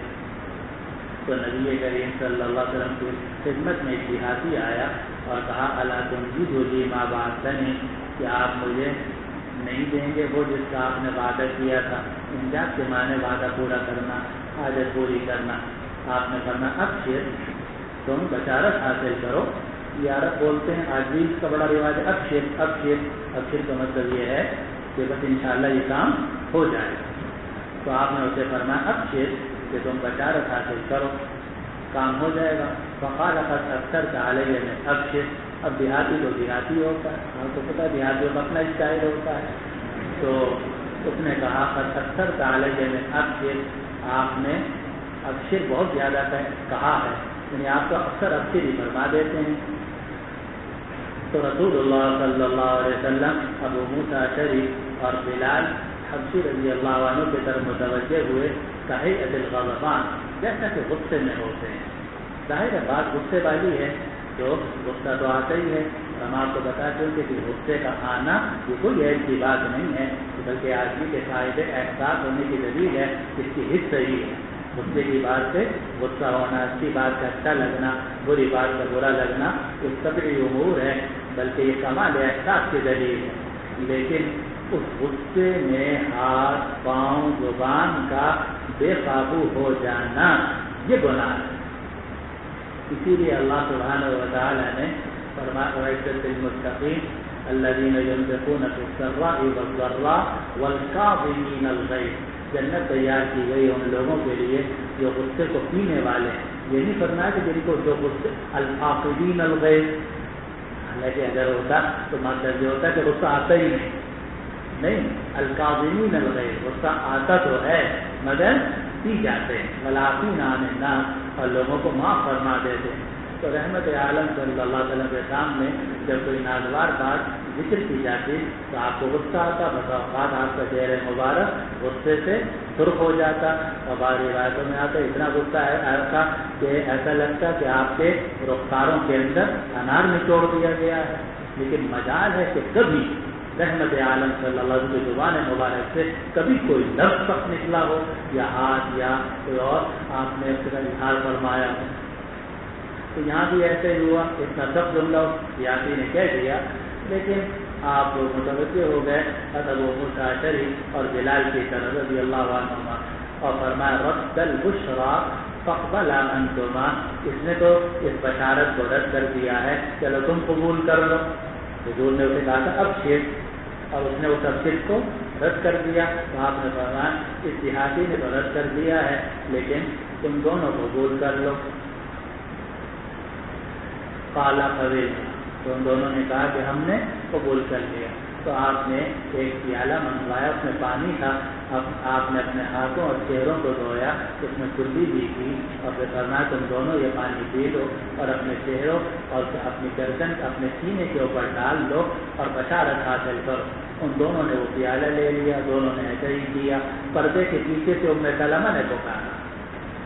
تو نبی کریم صلی اللہ علیہ وسلم کی خدمت میں ایک دیہاتی آیا اور کہا الا تنجزوا لی ما بعثتنی، کہ آپ مجھے نہیں دیں گے وہ جس کا آپ نے وعدہ کیا تھا۔ انجاز کے معنی وعدہ پورا کرنا، حاجت پوری کرنا۔ آپ نے فرمایا ابشر، تم بشارت حاصل کرو۔ یہ عرب بولتے ہیں، آج بھی اس کا بڑا رواج ہے ابشر ابشر۔ ابشر کا مطلب یہ ہے کہ بس انشاءاللہ یہ کام ہو جائے۔ تو آپ نے اسے فرمایا ابشر کہ تم بشارت حاصل کرو، کام ہو جائے گا۔ فقال قد اکثرت علیہ میں ابشر۔ اب دیہاتی تو دیہاتی ہوتا ہے، آپ کو پتا دیہاتی کا اپنا اسٹائل ہوتا ہے۔ تو اس نے کہا قد اکثرت علیہ میں ابشر، آپ نے ابشر بہت زیادہ کہا ہے، یعنی آپ تو اکثر ابشر ہی فرما دیتے ہیں۔ تو رسول اللہ صلی اللہ علیہ وسلم ابو موسیٰ اشعری اور بلال حبشی رضی اللہ عنہ کی طرف متوجہ ہوئے کہیئۃ الغضبان، جیسا کہ غصے میں ہوتے ہیں۔ ظاہر بات غصے والی ہے، تو غصہ تو آتا ہی ہے۔ ہم آپ کو بتاتے ہیں کہ غصے کا آنا یہ کوئی ایسی بات نہیں ہے، بلکہ آدمی کے صاحب احساس ہونے کی دلیل ہے، اس کی حص صحیح ہے۔ غصے کی بات سے غصہ ہونا، اچھی بات کا اچھا لگنا، بری بات کا برا لگنا، یہ طبعی امور ہے، بلکہ یہ کمال احساس کی دلیل ہے۔ لیکن اس غصے میں ہاتھ پاؤں زبان کا بے قابو ہو جانا یہ گناہ ہے. اسی لیے اللہ سبحانہ و تعالی نے فرمایا وَعِدَّةُ لِلْمُتَّقِينَ الَّذِينَ يُنْفِقُونَ فِي السَّرَّاءِ وَالضَّرَّاءِ وَالْكَاظِمِينَ الْغَيْظَ. جنت تیار کی گئی ان لوگوں کے لیے جو غصے کو پینے والے ہیں. یہ نہیں فرمایا کہ جن کو جو غصے الفاقدین الغیظ، حالانکہ اگر ہوتا تو مطلب یہ ہوتا کہ غصہ آتا ہی نہیں. الکاظمین الغیظ، غصہ آتا تو ہے مگر پی جاتے ہیں. والعافین عن الناس، اور لوگوں کو معاف فرما دیتے ہیں. تو رحمت عالم صلی اللہ علیہ وسلم کے سامنے جب کوئی ناگوار بات ذکر کی جاتی تو آپ کو غصہ آتا، بس اوقات آپ کا چہرہ مبارک غصے سے سرخ ہو جاتا. اور بعض روایتوں میں آتا اتنا غصہ آتا کہ ایسا لگتا کہ آپ کے رخساروں کے اندر انار نچوڑ دیا گیا ہے. لیکن مجال ہے کہ کبھی رحمت عالم صلی اللہ علیہ وسلم کی زبان مبارک سے کبھی کوئی لفظ تک نکلا ہو یا ہاتھ یا کوئی اور آپ نے اس کا اظہار فرمایا ہو. تو یہاں بھی ایسے ہی ہوا، اتنا سب جملہ یاسی نے کہہ دیا، لیکن آپ متوجہ ہو گئے ادب و مشاعری اور بلال کی طرف رضی اللہ عنہما، اور فرمایا رد البشرا فاقبل انتما. اس نے تو اس بشارت کو رد کر دیا ہے، چلو تم قبول کر لو. حضور نے اسے کہا تھا اب شیر، اور اس نے اس ابشر کو رد کر دیا. تو آپ نے فرمایا اس دیہاتی نے تو رد کر دیا ہے لیکن تم دونوں قبول کر لو. قالا قبیل، تو ان دونوں نے کہا کہ ہم نے قبول کر لیا. تو آپ نے ایک پیالہ منگوایا، اس میں پانی تھا. اب آپ نے اپنے ہاتھوں اور چہروں کو دھویا، اس میں کلی بھی کی، اور پھر فرمایا تم دونوں یہ پانی پی لو اور اپنے چہروں اور اپنی گردن اپنے سینے کے اوپر ڈال لو اور بشارت حاصل کرو. ان دونوں نے وہ پیالہ لے لیا، دونوں نے ایسا ہی کیا. پردے کے پیچھے سے ام سلمہ نے پکارا.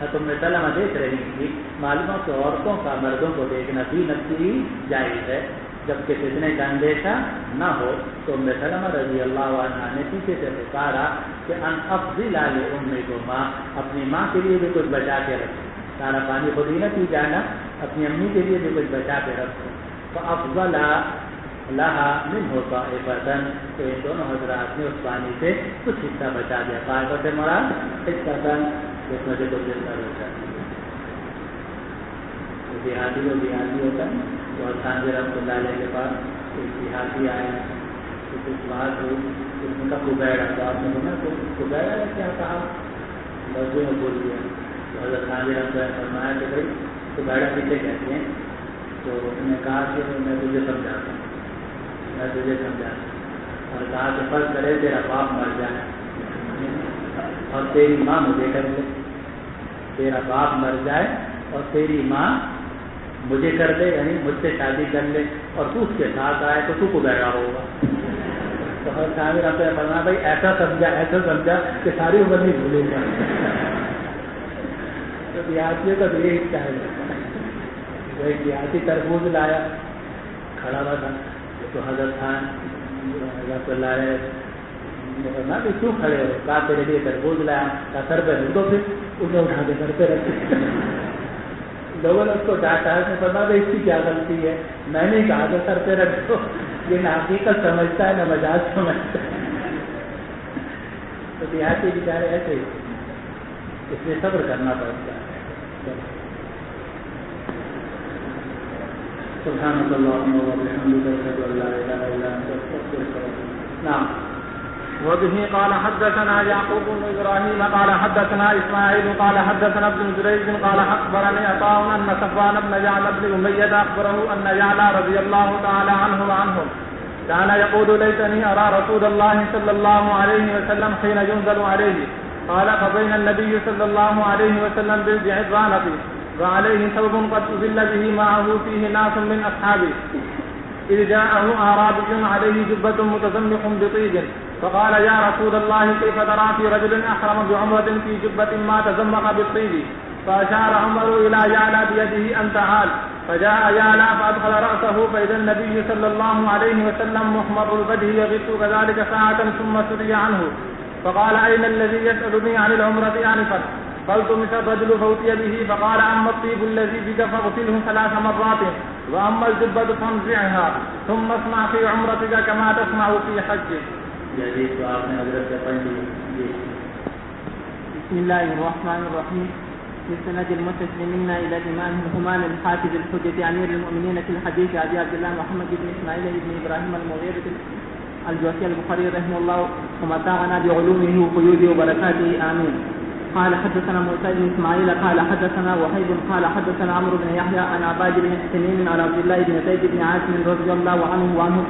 ام سلمہ دیکھ رہی تھی. معلوم کہ عورتوں کا مردوں کو دیکھنا بھی نفسی جائز ہے، جبکہ فتنے کا اندیشہ نہ ہو. تو ام سلمہ رضی اللہ عنہ نے پیچھے سے پکارا کہ ان افضل علی امکما، اپنی ماں کے لیے بھی کچھ بچا کے رکھو. سارا پانی خود ہی نہ پی جانا، اپنی امی کے لیے بھی کچھ بچا کے رکھو. تو افضل لہا منہ طائفۃ، تو ان دونوں حضرات نے اس پانی سے کچھ حصہ بچا دیا. طائفہ سے مراد حصہ، اس میں سے کچھ حصہ بچا. دیہاتی کو دیہاتی ہوتا ہے. اور خانجی رحمۃ اللہ علیہ کے پاس ایک دیہاتی آیا، تو کچھ بات ہوئی، اس نے کہا کبیڑا. تو آپ نے بولا تو کبیڑا کیا کہا، لفظوں میں بول دیا. تو حضرت خانجی رحمۃ اللہ نے فرمایا کہ بھائی کبیڑا کسے کہتے ہیں. تو اس نے کہا کہ میں تجھے سمجھاتا ہوں، میں تجھے سمجھاتا ہوں. اور کہا کہ فرض کرے تیرا باپ مر جائے اور تیری ماں مجھے کر لے. تیرا باپ مر جائے اور تیری ماں مجھے کر لے، یعنی مجھ سے شادی کر لے، اور تو اس کے ساتھ آئے تو کو بیٹھا ہوگا. تو ہر شامل آپ نے فرمایا بھائی ایسا سمجھا کہ ساری عمر نہیں بھولے گا. تو دیہاتیوں کا تو یہی چاہے. وہ ایک دیہاتی تربوز لایا، کھڑا ہوا تھا. تو حضرت خان رحمۃ اللہ علیہ نے فرمایا کہ کیوں کھڑے ہو؟ کہا تیرے لیے تربوز لایا. کہا سر پہ رکھ دو، پھر انہیں اٹھا کے سر پہ رکھ. لوگوں نے اس کو ڈانٹا. اس نے فرمایا اس کی کیا غلطی ہے؟ میں نے کہا کہ سر پہ رکھ دو. یہ نہ حقیقت سمجھتا ہے نہ مجاز سمجھتا ہے. تو دیہاتی بیچارے ایسے ہی، اس لیے صبر کرنا پڑتا ہے. سبحانك اللهم وبحمدك اشهد ان لا اله الا انت استغفرك واتوب اليك. نعم. وبه قال حدثنا يعقوب بن ابراهيم قال حدثنا اسماعيل قال حدثنا ابن جريج قال اخبرني عطاء ان صفوان بن يعلى بن اميه اخبره ان يعلى رضي الله تعالى عنه وعنهم كان يقول ليتني ارى رسول الله صلى الله عليه وسلم حين ينزل عليه. قال فبين النبي صلى الله عليه وسلم بالجعرانة وعليه ثوب قد أذل به معه فيه ناس من أصحابه، إذ جاءه أعرابي عليه جبة متزمخ بطيب فقال يا رسول الله كيف ترى في رجل أحرم بعمرة في جبة ما تزمخ بالطيب؟ فأشار عمر إلى يعلى بيده أن تعال. فجاء يعلى فأدخل رأسه فإذا النبي صلى الله عليه وسلم محمر الوجه يغط كذلك ساعة ثم سري عنه. فقال أين الذي يسألني عن العمرة آنفا؟ فالتمس الرجل فأتي به فقال أما الطيب الذي بك فاغسله 3 مرات وأما الجبة فانزعها ثم اصنع في عمرتك كما تصنع في حجك. حدیث تو آپ نے حضرت سے پڑھ لی. بسم الله الرحمن الرحيم. بالسند المتصل منا الى الامام الهمام الحافظ الحجة امير المؤمنين في الحديث ابي عبد الله محمد بن اسماعيل بن ابراهيم المغيرة الجوفي البخاري رحمه الله ومتاعنا بعلومه وقيوده وبركاته امين. قال حدثنا موسى بن اسماعيل قال حدثنا وهيب قال حدثنا عمرو بن يحيى عن عباد بن تميم عن عبد الله بن زيد بن عاصم رضي الله عنه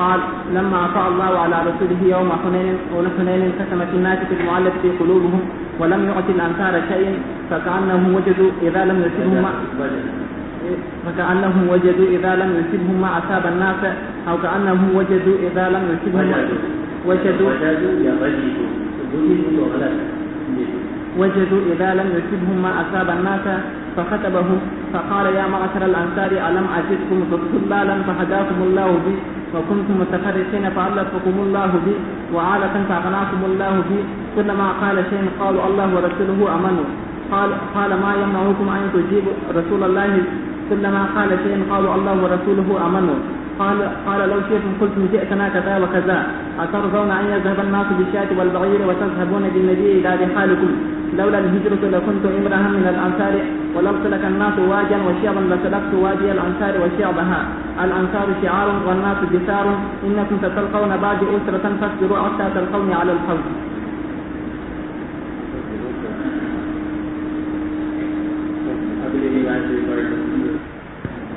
قال لما أطاع الله على رسوله يوم حنين انقسمت الناس في المعلق في قلوبهم ولم يعط الأنصار شيء فكأنهم وجدوا إذا لم يصبهم ما أصاب الناس أو كأنهم وجدوا إذا لم يصبهم ما أصاب الناس فخطبهم فقال يا معشر الأنصار ألم أجدكم ضلالا فهداكم الله بي وكنتم متفرقين فألفكم الله بي وعالة فأغناكم الله بي كلما قال شيء قالوا الله ورسوله أمنوا قال ما يمنعكم أن تجيبوا رسول الله كلما قال شيء قالوا الله ورسوله أمنوا قال لو شئتم قلتم جئتنا كذا وكذا أترضون أن يذهب الناس بالشاة والبعير وتذهبون بالنبي إلى رحالكم لولا الهجرة لكنت امرأ من الأنصار ولو سلك الناس واجا وشعبا لسلكت وادي الأنصار وشعبها الأنصار شعار والناس جسار إنكم ستلقون بعد أسرة فاصبروا حتى تلقوني على الحوض.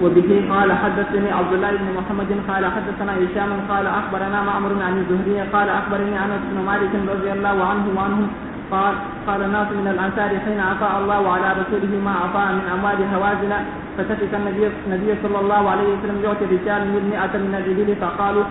وبه قال حدثني عبد الله بن محمد قال حدثنا هشام قال أخبرنا معمر عن الزهري قال أخبرني أنس بن مالك رضي الله عنه وعنهم قال ناس من الأنصار حين أعطى الله على رسوله ما أعطى من أموال هوازن فتفك النبي صلى الله عليه وسلم يعطي الرجال 100 من الإبل فقالوا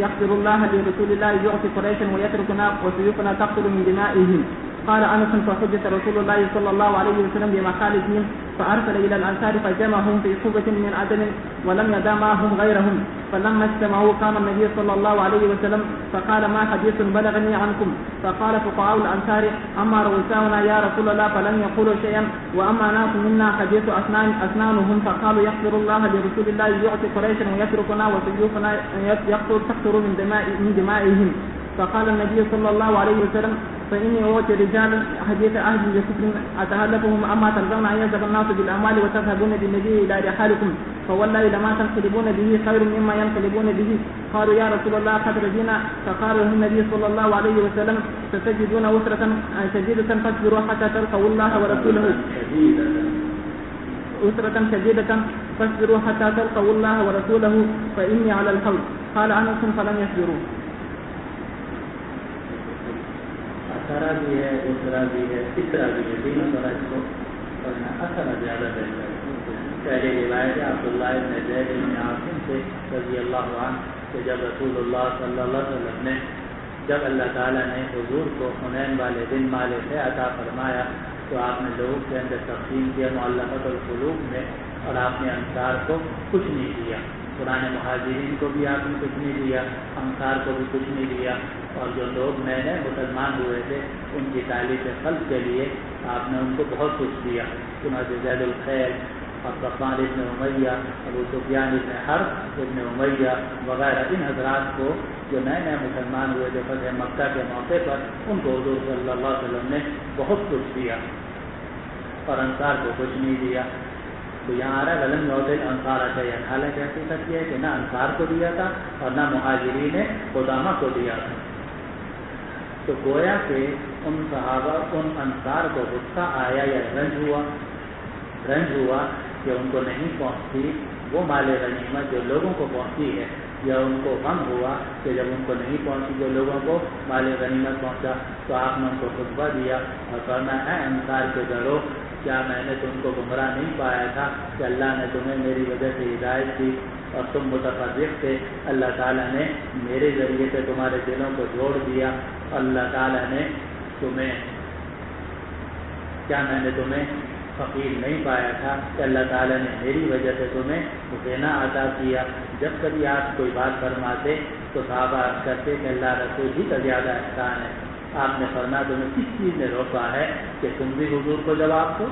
يغفر الله لرسول الله يعطي قريشا ويتركنا وسيوفنا تقتل من دمائهم. قال أنس فحجة رسول الله صلى الله عليه وسلم بمخالفهم فأرسل إلى الأنصار فجمعهم في صوبة من عدن ولم يدع معهم غيرهم فلما اجتمعوا قام النبي صلى الله عليه وسلم فقال ما حديث بلغني عنكم فقال فقهاء الأنصار أما رؤساؤنا يا رسول الله فلم يقولوا شيئا وأما ناس منا حديث أسنانهم فقالوا يغفر الله لرسول الله يعطي قريشا ويتركنا وسيوفنا تقتل من دمائهم. فقال النبي صلى الله عليه وسلم فإني أوتي رجالا حديث أهل بكفر أتهلكهم أما ترضون أن يذهب الناس بالأموال وتذهبون بالنبي إلى رحالكم فوالله لما تنقلبون به خير مما ينقلبون به. قالوا يا رسول الله قد رجينا فقال له النبي صلى الله عليه وسلم ستجدون أسرة شديدة فاصبروا حتى تلقوا الله ورسوله أسرة شديدة فاصبروا حتى تلقوا الله ورسوله فإني على الحوض. قال أنس فلم يصبروا. اثرا بھی ہے دوسرا بھی ہے تیسرا بھی ہے تینوں طرح کو پڑھنا اثرا زیادہ بہتر ہے. پہلے روایت ہے عبداللہ بن زید بن عاصم سے رضی اللہ عنہ کہ جب رسول اللہ صلی اللہ علیہ وسلم نے جب اللہ تعالیٰ نے حضور کو حنین والے دن مال سے عطا فرمایا تو آپ نے لوگوں کے اندر تقسیم کیا معلقۃ القلوب میں اور آپ نے انصار کو کچھ نہیں دیا. پرانے مہاجرین کو بھی آپ نے کچھ نہیں دیا, انصار کو بھی کچھ نہیں دیا, اور جو لوگ نئے نئے مسلمان ہوئے تھے ان کی تعلیم قلب کے لیے آپ نے ان کو بہت کچھ دیا. چنانچہ زید الخیل اور صفوان ابن امیہ, ابو سفیان ابن حرب ابن امیہ وغیرہ ان حضرات کو جو نئے نئے مسلمان ہوئے تھے فتح مکہ کے موقع پر ان کو حضور صلی اللہ علیہ وسلم نے بہت کچھ دیا اور انصار کو کچھ نہیں دیا. تو یہاں آ رہا ہے ولم یعطی الانصار شیئا, حالانکہ حقیقت یہ ہے کہ نہ انصار کو دیا تھا اور نہ مہاجرین قدامہ کو دیا تھا. تو گویا کہ ان صحابہ ان انصار کو غصہ آیا یا رنج ہوا کہ ان کو نہیں پہنچتی وہ مال غنیمت جو لوگوں کو پہنچی ہے, یا ان کو غم ہوا کہ جب ان کو نہیں پہنچی جو لوگوں کو مال غنیمت پہنچا تو آپ نے ان کو خطبہ دیا اور فرمایا اے انصار کے گروہ, کیا میں نے تم کو گمراہ نہیں پایا تھا کہ اللہ نے تمہیں میری وجہ سے ہدایت دی اور تم متفرق تھے, اللہ تعالیٰ نے میرے ذریعے سے تمہارے دلوں کو جوڑ دیا. اللہ تعالیٰ نے تمہیں کیا میں نے تمہیں فقیر نہیں پایا تھا کہ اللہ تعالیٰ نے میری وجہ سے تمہیں دینا عطا کیا. جب کبھی آپ کوئی بات فرماتے تو صحابہ عرض کرتے کہ اللہ رسول ہی کا زیادہ احسان ہے. آپ نے فرمایا تمہیں کس چیز نے روکا ہے کہ تم بھی حضور کو جواب دو؟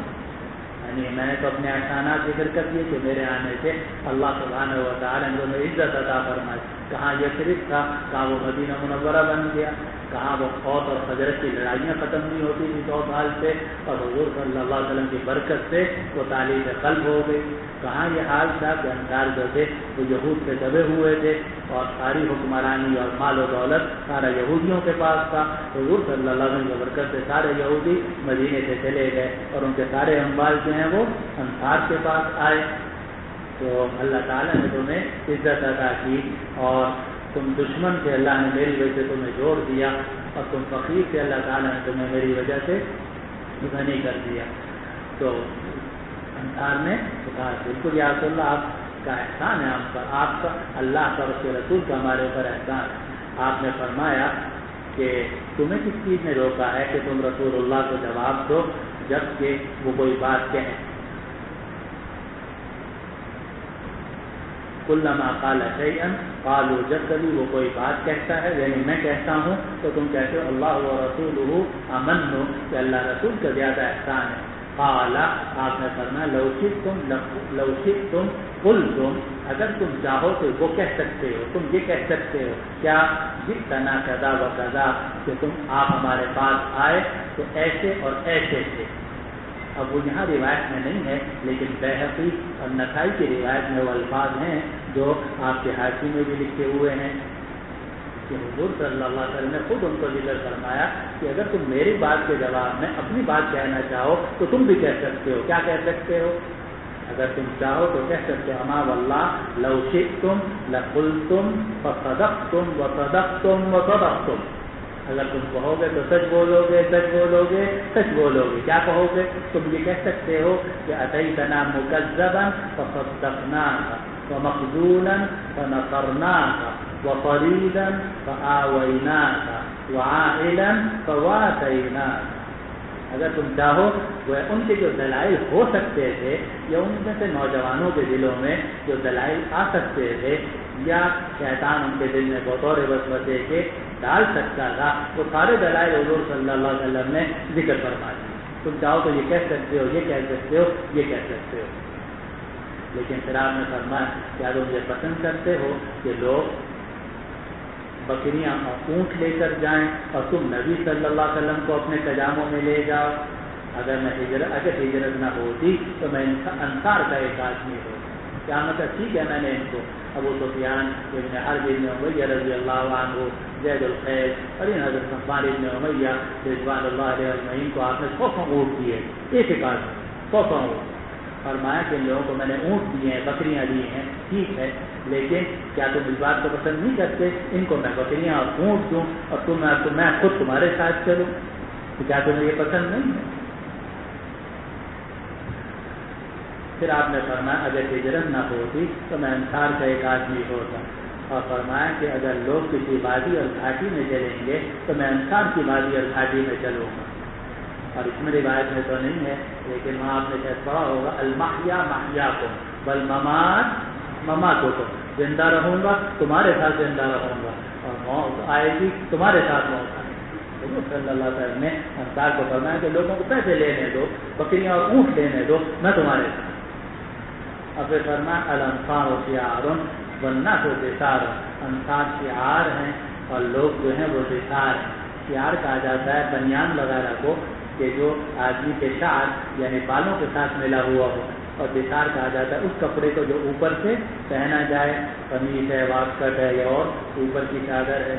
یعنی میں نے تو اپنے احسانات ذکر کر دیے کہ میرے آنے سے اللہ سبحانہ و تعالیٰ نے تمہیں عزت عطا فرمائی. کہاں یہ شرک تھا, کہاں وہ مدینہ منورہ بن گیا, کہاں وہ اوس اور خزرج کی لڑائیاں ختم نہیں ہوتی تھی 100 سال سے, اور حضور صلی اللہ علیہ وسلم کی برکت سے وہ تعلیم قلب ہو گئی. کہاں یہ حال تھا کہ انصار جو تھے وہ یہود سے دبے ہوئے تھے اور ساری حکمرانی اور مال و دولت سارا یہودیوں کے پاس تھا. حضور صلی اللہ علیہ وسلم کی برکت سے سارے یہودی مدینے سے چلے گئے اور ان کے سارے اموال جو ہیں وہ انصار کے پاس آئے. تو اللہ تعالیٰ نے تمہیں عزت عطا کی اور تم دشمن سے اللہ نے میری وجہ سے تمہیں جوڑ دیا, اور تم فقیر سے اللہ تعالیٰ نے تمہیں میری وجہ سے غنی کر دیا. تو انصار نے کہا بالکل یا رسول اللہ آپ کا احسان ہے ہم پر, آپ کا اللہ کا اس کے رسول کا ہمارے اوپر احسان. آپ نے فرمایا کہ تمہیں کس چیز نے روکا ہے کہ تم رسول اللہ کو جواب دو جب کہ وہ کوئی بات کہیں. کلما قال شیئا قالوا, جب کبھی وہ کوئی بات کہتا ہے, یعنی میں کہتا ہوں تو تم کہتے ہو اللہ و رسولہ امن, کہ اللہ رسول کا زیادہ احسان ہے. قال, آپ نے فرمایا لو شئتم قلتم, اگر تم چاہو تو وہ کہہ سکتے ہو, تم یہ کہہ سکتے ہو کیا جئتنا کذا و کذا, کہ تم آپ ہمارے پاس آئے تو ایسے اور ایسے تھے. اب وہ یہاں روایت میں نہیں ہے, لیکن بیہقی اور نسائی کی روایت میں وہ الفاظ ہیں جو آپ کے حاشی میں بھی لکھے ہوئے ہیں کہ حضور صلی اللہ علیہ وسلم نے خود ان کو ذکر فرمایا کہ اگر تم میری بات کے جواب میں اپنی بات کہنا چاہو تو تم بھی کہہ سکتے ہو. کیا کہہ سکتے ہو؟ اگر تم چاہو تو کہہ سکتے ہو اما واللہ لو شئتم لقلتم فصدقتم وصدقتم وصدقتم. اگر تم کہو گے تو سچ بولو گے, سچ بولو گے, سچ بولو گے. کیا کہو گے؟ تم یہ کہہ سکتے ہو کہ اتیتنا مکذبا فصدقناک ومخذولا فنصرناک وطریدا فآویناک وعائلا فواتیناک. اگر تم چاہو وہ ان کے جو دلائل ہو سکتے تھے یا ان میں سے نوجوانوں کے دلوں میں جو دلائل آ سکتے تھے یا شیطان ان کے دل میں بطور وسوسے کے ڈال سکتا تھا, وہ سارے دلائل حضور صلی اللہ علیہ وسلم نے ذکر فرما دی. تم چاہو تو یہ کہہ سکتے ہو, یہ کہہ سکتے ہو, یہ کہہ سکتے ہو. لیکن پھر آپ نے فرمایا کیا تم یہ پسند کرتے ہو کہ لوگ بکریاں اور اونٹ لے کر جائیں اور تم نبی صلی اللہ علیہ وسلم کو اپنے قداموں میں لے جاؤ؟ اگر ہجرت نہ ہوتی تو میں انصار کا ایک آدمی ہوتا. کیا مطلب؟ ٹھیک ہے, میں نے ان کو ابو سفیان ابن حرب ابن امیہ رضی اللہ عنہ, زید الخیل اور ان حضرت عثمان ابن امیہ رضوان اللہ علیہ اجمعین کو آپ نے 100 اونٹ دیے, ایک ایک آدمی 100 اونٹ. فرمایا کہ ان لوگوں کو میں نے اونٹ دیے ہیں, بکریاں دی ہیں, ٹھیک ہے, لیکن کیا تم اس بات کو پسند نہیں کرتے ان کو میں بکریاں اور اونٹ دوں اور میں خود تمہارے ساتھ چلوں؟ تو کیا تمہیں یہ پسند نہیں ہے؟ پھر آپ نے فرمایا اگر ہجرت نہ ہوتی تو میں انصار کا ایک آدمی ہوتا. اور فرمایا کہ اگر لوگ کسی وادی اور گھاٹی میں چلیں گے تو میں انصار کی وادی اور گھاٹی میں چلوں گا. اور اس میں روایت میں تو نہیں ہے, لیکن وہاں آپ نے شاید پڑھا ہوگا المحیا محیاکم والممات مماتکم, زندہ رہوں گا تمہارے ساتھ زندہ رہوں گا, اور موت آئے گی تمہارے ساتھ موت آئے گی. حضور صلی اللہ علیہ وسلم نے انصار کو فرمایا کہ لوگوں کو پیسے لینے دو, بکریاں اور اونٹ لینے دو, میں تمہارے ساتھ. اور پھر فرمایا الانصار شعار والناس دثار, انصار شعار ہیں اور لوگ جو ہیں وہ دثار ہیں. شعار کہا جاتا ہے بنیان وغیرہ کو کہ جو آدمی کے شعر یعنی بالوں کے ساتھ ملا ہوا ہو, اور دثار کہا جاتا ہے اس کپڑے کو جو اوپر سے پہنا جائے, قمیص ہے, واسکٹ ہے, یا اور اوپر کی چادر ہے.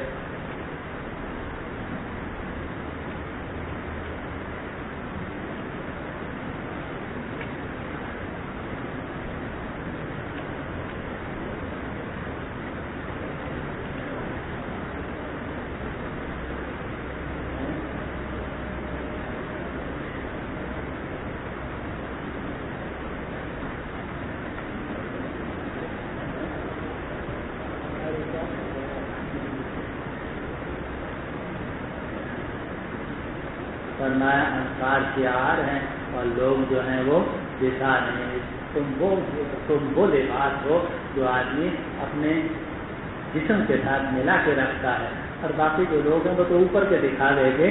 فرمایا انصار شعار ہیں اور لوگ جو ہیں وہ دثار ہیں. تم وہ لباس ہو جو آدمی اپنے جسم کے ساتھ ملا کے رکھتا ہے, اور باقی جو لوگ ہیں وہ تو اوپر کے دکھاوے کے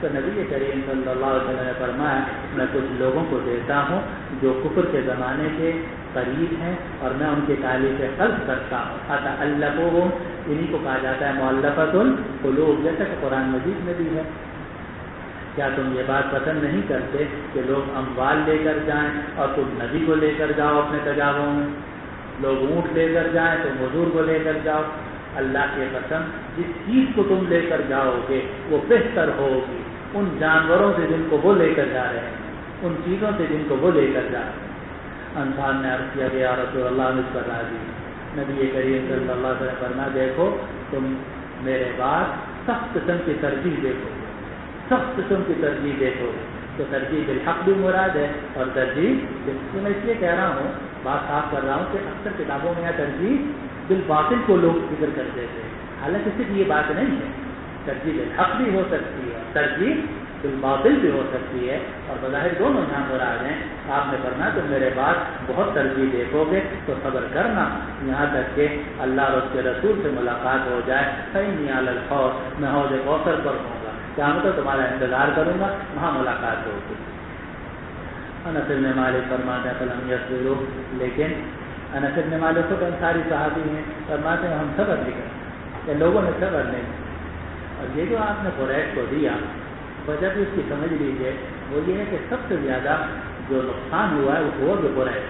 تو نبی کریم صلی اللہ علیہ وسلم نے فرمایا میں کچھ لوگوں کو دیتا ہوں جو کفر کے زمانے کے قریب ہیں اور میں ان کی تعلیف قلب کرتا ہوں. اتعلقوہم انہیں کو کہا جاتا ہے مؤلفۃ القلوب، جیسا کہ قرآن مجید میں بھی ہے. کیا تم یہ بات پسند نہیں کرتے کہ لوگ اموال لے کر جائیں اور تم نبی کو لے کر جاؤ اپنے تجاووں میں؟ لوگ اونٹ لے کر جائیں تو حضور کو لے کر جاؤ. اللہ کی قسم جس چیز کو تم لے کر جاؤ گے وہ بہتر ہوگی ان جانوروں سے جن کو وہ لے کر جا رہے ہیں، ان چیزوں سے جن کو وہ لے کر جا رہے ہیں. انصار نے عرض کیا کہ یا رسول اللہ مجھ پر راضی. نبی کریم صلی اللہ علیہ وسلم فرمایا دیکھو تم میرے بعد سخت قسم کی ترجیح دیکھو گے، سخت قسم کی ترجیح دیکھو گے. تو ترجیح بالحق بھی مراد ہے اور ترجیح میں اس لیے کہہ رہا ہوں، بات صاف کر رہا ہوں کہ اکثر کتابوں میں ترجیح بالباطل کو لوگ ذکر کرتے تھے، حالانکہ صرف یہ بات نہیں ہے. ترجیح بالحق بھی ہو سکتی ہے، ترجیح بالباطل بھی ہو سکتی ہے، اور بظاہر دونوں یہاں مراد ہیں. آپ نے فرمایا تو میرے بعد بہت ترجیح دیکھو گے تو صبر کرنا یہاں تک کہ اللہ اور اس کے رسول سے ملاقات ہو جائے. فإنی علی الحوض، میں حوض کوثر پر ہوں گا، قیامت تک تمہارا انتظار کروں گا، وہاں ملاقات ہوگی. انس بن مالک فرماتے ہیں فلم یصبروا، لیکن انس بن مالک خود انصاری صحابی ہیں، فرماتے ہیں ہم صبر نہیں کرتے، کہ لوگوں نے صبر نہیں. اور یہ جو آپ نے قریش کو دیا وجہ بھی اس کی سمجھ لیجیے، وہ یہ ہے کہ سب سے زیادہ جو نقصان ہوا ہے وہ ہوا جو قریش،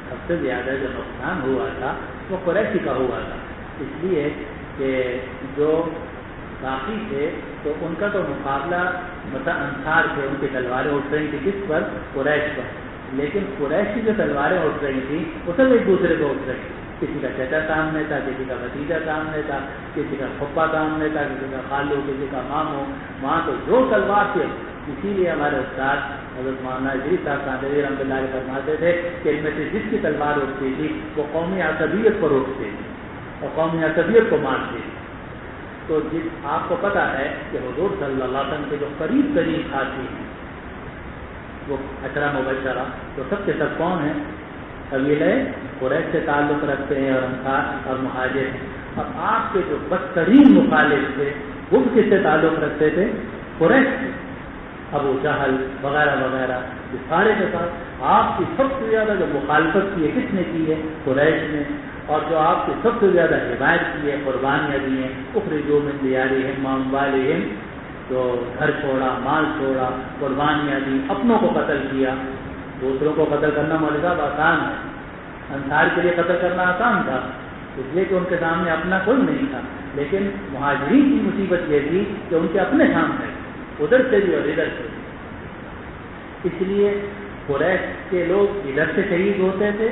سب سے زیادہ جو نقصان ہوا تھا وہ قریشی کا ہوا تھا. اس لیے کہ جو باقی تھے تو ان کا تو مقابلہ مطلب انصار تھے، ان کی تلواریں اٹھ رہی تھیں کس پر؟ قریش پر. لیکن قریش کی جو تلواریں اٹھ رہی تھیں وہ سب ایک دوسرے کو اٹھ رہی تھیں. کسی کا چچا سامنے تھا، کسی کا بھتیجا سامنے تھا، کسی کا پھپھا سامنے تھا، کسی کا خالو، کسی کا ماموں. وہاں تو جو تلوار تھے. اسی لیے ہمارے استاد حضرت مولانا ادریس صاحب قادری رحمۃ اللہ علیہ فرماتے تھے کہ ان میں سے جس کی تلوار اٹھتی تھی وہ قومی عصبیت پر اٹھتی تھی اور قومی عصبیت کو مانتی تھی. تو آپ کو پتا ہے کہ حضور صلی اللہ علیہ وسلم کے جو قریب قریب ساتھی ہیں وہ 18 مبشرہ، تو سب کے سب کون ہیں؟ قبیلے قریش سے تعلق رکھتے ہیں اور انصار اور مہاجر ہیں. اور آپ کے جو بدترین مخالف تھے وہ کس سے تعلق رکھتے تھے؟ قریش سے. ابو جہل وغیرہ وغیرہ یہ سارے کے ساتھ آپ کی سب سے زیادہ جو مخالفت کی ہے کس نے کی ہے؟ قریش نے. اور جو آپ کی سب سے زیادہ حمایت کی ہے، قربانیاں دی ہیں، اخرجوا من دیارہم واموالہم، تو گھر چھوڑا، مال چھوڑا، قربانیاں دی، اپنوں کو قتل کیا. دوسروں کو قتل کرنا مولوی صاحب آسان ہے، انصار کے لیے قتل کرنا آسان تھا اس لیے کہ ان کے سامنے اپنا کوئی نہیں تھا. لیکن مہاجرین کی مصیبت یہ تھی کہ ان کے اپنے سامنے ادھر سے بھی اور ادھر سے بھی. اس لیے قریش کے لوگ ادھر سے شہید ہوتے تھے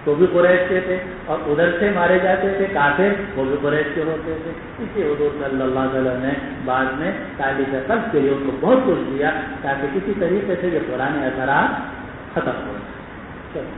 تو بھی قریش کے تھے، اور ادھر سے مارے جاتے تھے کافر، وہ بھی قریش کے ہوتے تھے. اس لیے حضور صلی اللہ علیہ وسلم نے بعد میں تعلیف قلب کے لیے ان کو بہت کچھ دیا تاکہ کسی طریقے سے یہ پرانے اثرات ختم ہو جائیں.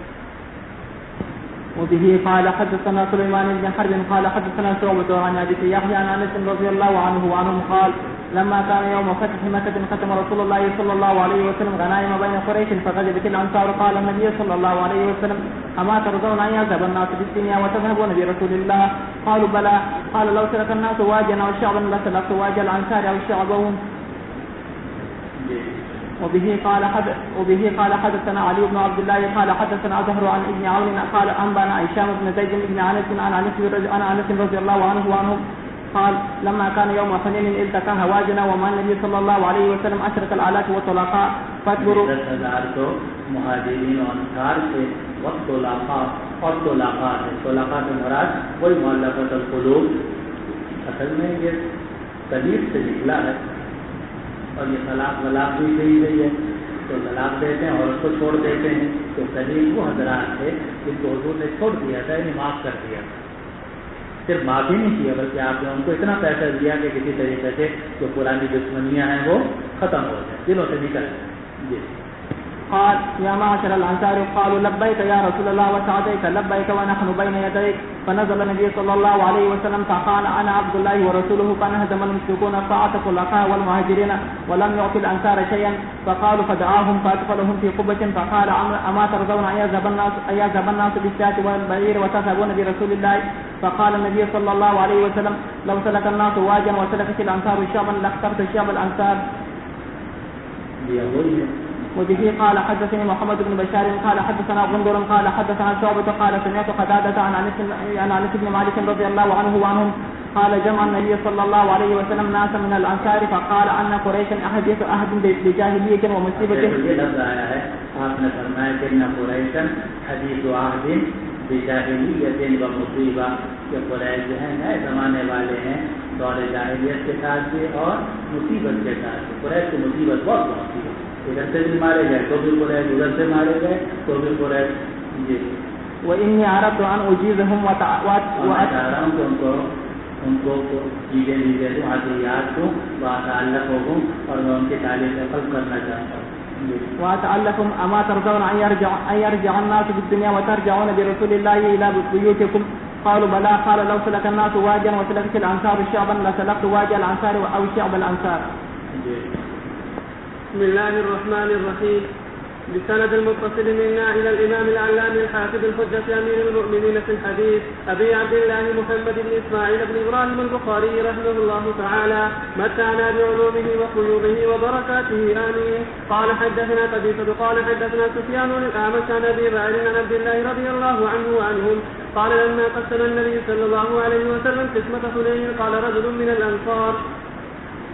وبه قال حدثنا سليمان بن حرب قال حدثنا شعبة عن ابي يحيى عن انس رضي الله عنه وعنهم قال لما كان يوم فتح مكة ختم رسول الله صلى الله عليه وسلم غنائم بين قريش فغضبت الانصار قال النبي صلى الله عليه وسلم اما ترضون ان يذهب الناس بالدنيا وتذهبون برسول الله؟ قالوا بلى. قال لو ترك الناس واجا او شعبا لسلكت واجا الانصار او شعبهم. وبه قال حدثنا علي بن عبد الله قال حدثنا زهر عن ابن عون قال انبانا هشام بن زيد بن انس عن انس رضي الله عنه قال لما كان يوم حنين التقى هواجنا وما النبي صلى الله عليه وسلم 10,000 وطلقاء فاكبروا 10,000 تو مہاجرین اور انصار کے وقت طلقاء اور طلقاء سے مراد وہی مؤلفۃ القلوب. اصل میں یہ طبیعت سے نکلا ہے اور یہ طلاق بھی صحیح ہے تو طلاق دیتے ہیں اور اس کو چھوڑ دیتے ہیں. تو قریب وہ حضرات تھے جن کو حضور نے چھوڑ دیا تھا، یعنی معاف کر دیا تھا. صرف معافی نہیں کیا بلکہ آپ نے ان کو اتنا پیسہ دیا کہ کسی طریقے سے جو پرانی دشمنیاں ہیں وہ ختم ہو جائیں، دلوں سے نکل جائیں. جی. قال يا معشر الانصار قالوا لبيك يا رسول الله وسعديك لبيك ونحن بين يديك. فنزل النبي صلى الله عليه وسلم فقال انا عبد الله ورسوله فانهزم المشركون فاعتقوا الخلفاء والمهاجرين ولم يعطوا الانصار شيئا. فقالوا فدعاهم فادخلهم في قبة فقال اما ترضون ان يذهب الناس بالشاة والبعير وتذهبون برسول الله؟ فقال النبي صلى الله عليه وسلم لو سلك الناس واجا وسلكت الأنصار شعبا لاخترت شعب الأنصار. وبه قال حدثني محمد بن بشار قال حدثنا غندر قال حدثنا شعبة قال سمعت قتادة عن انس بن مالك رضي الله عنه وعنهم قال جمع النبي صلى الله عليه وسلم ناسا من الانصار فقال ان قريشا احدث عهد بجاهلية ومصيبة. یہ لفظ آیا ہے آپ نے فرمایا کہ ان قریشا حدیث عہد بجاہلیت ومصیبہ کہ قریش جو ہے نئے زمانے والے ہیں دور جاہلیت کے ساتھ بھی اور مصیبت کے ساتھ بھی. قریش کی مصیبت بہت پہنچی ہے, ادھر سے بھی مارے گئے تو بھی قریش, ادھر سے مارے گئے تو بھی قریش. جی وإني أردت أن أجيزهم وأتعلم ان کو چیزیں دیجیے تو عطیات کو وأتعلقهم اور میں ان کے تعلیم سے قلب کرنا چاہتا ہوں. وأتعلقهم أما ترضون أن يرجع الناس بالدنيا وترجعون برسول الله إلى بيوتكم قالوا بلى قال لو سلك الناس واجا وسلكت الأنصار شعبا لسلكت واجا الأنصار أو شعب الأنصار. بسم الله الرحمن الرحيم. بسند المتصل منا إلى الإمام العلام الحافظ الحجة أمير المؤمنين في الحديث أبي عبد الله محمد بن إسماعيل بن إبراهيم البخاري رحمه الله تعالى متعنا بعلومه وقيوبه وبركاته آمين. قال حدثنا قبيصة قال حدثنا سفيان الأعمش عن أبي بكر عن عبد الله رضي الله عنه وعنهم قال لما قسم النبي صلى الله عليه وسلم قسمة حنين قال رجل من الأنصار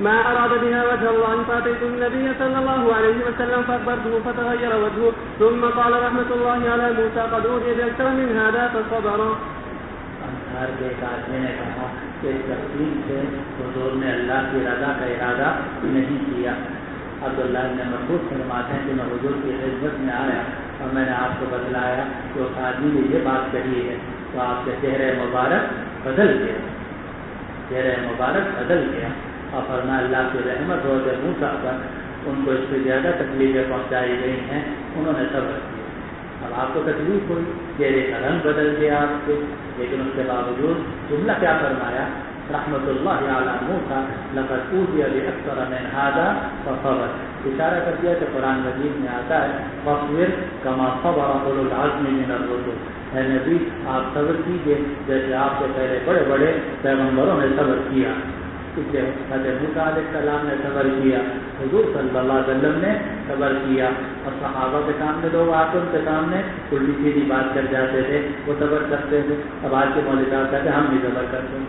ما أراد بها وجه الله فأتيت النبي صلى الله عليه وسلم فأخبرته فتغير وجهه ثم قال رحمة الله على موسى قد أوتي بأكثر من هذا فصبر. انصار کے ایک آدمی نے کہا کہ اس تقسیم سے حضور نے اللہ کی رضا کا ارادہ نہیں کیا. عبداللہ بن مسعود فرماتے ہیں کہ میں حضور کی خدمت میں آیا اور میں نے آپ کو بتلایا کہ اس آدمی نے یہ بات کہی ہے تو آپ کے چہرے مبارک بدل گیا, چہرے مبارک بدل گیا. اور فرمایا اللہ کی رحمت ہو کہ موسیٰ پر ان کو اس سے زیادہ تکلیفیں پہنچائی گئی ہیں, انہوں نے صبر کیا. اب آپ کو تکلیف ہوئی, چہرے کا رنگ بدل گیا آپ کے, لیکن اس کے باوجود جملہ کیا فرمایا رحمت اللہ علی موسیٰ لقد اوتی باکثر من ھذا فصبر. اشارہ کر دیا کہ قرآن مجید میں آتا ہے فاصبر کما صبر اولو العزم من الرسل. اے نبی آپ صبر کیجیے جیسے آپ سے پہلے بڑے بڑے پیغمبروں نے صبر کیا. حضرت موسیٰ علیہ السلام نے صبر کیا, حضور صلی اللہ علیہ وسلم نے صبر کیا, اور صحابہ کے سامنے لوگ آتے ان کے سامنے الٹی سیدھی بات کر جاتے تھے, وہ صبر کرتے تھے. اب آج کے مولوی صاحب کہتے ہیں ہم بھی صبر کرتے ہیں.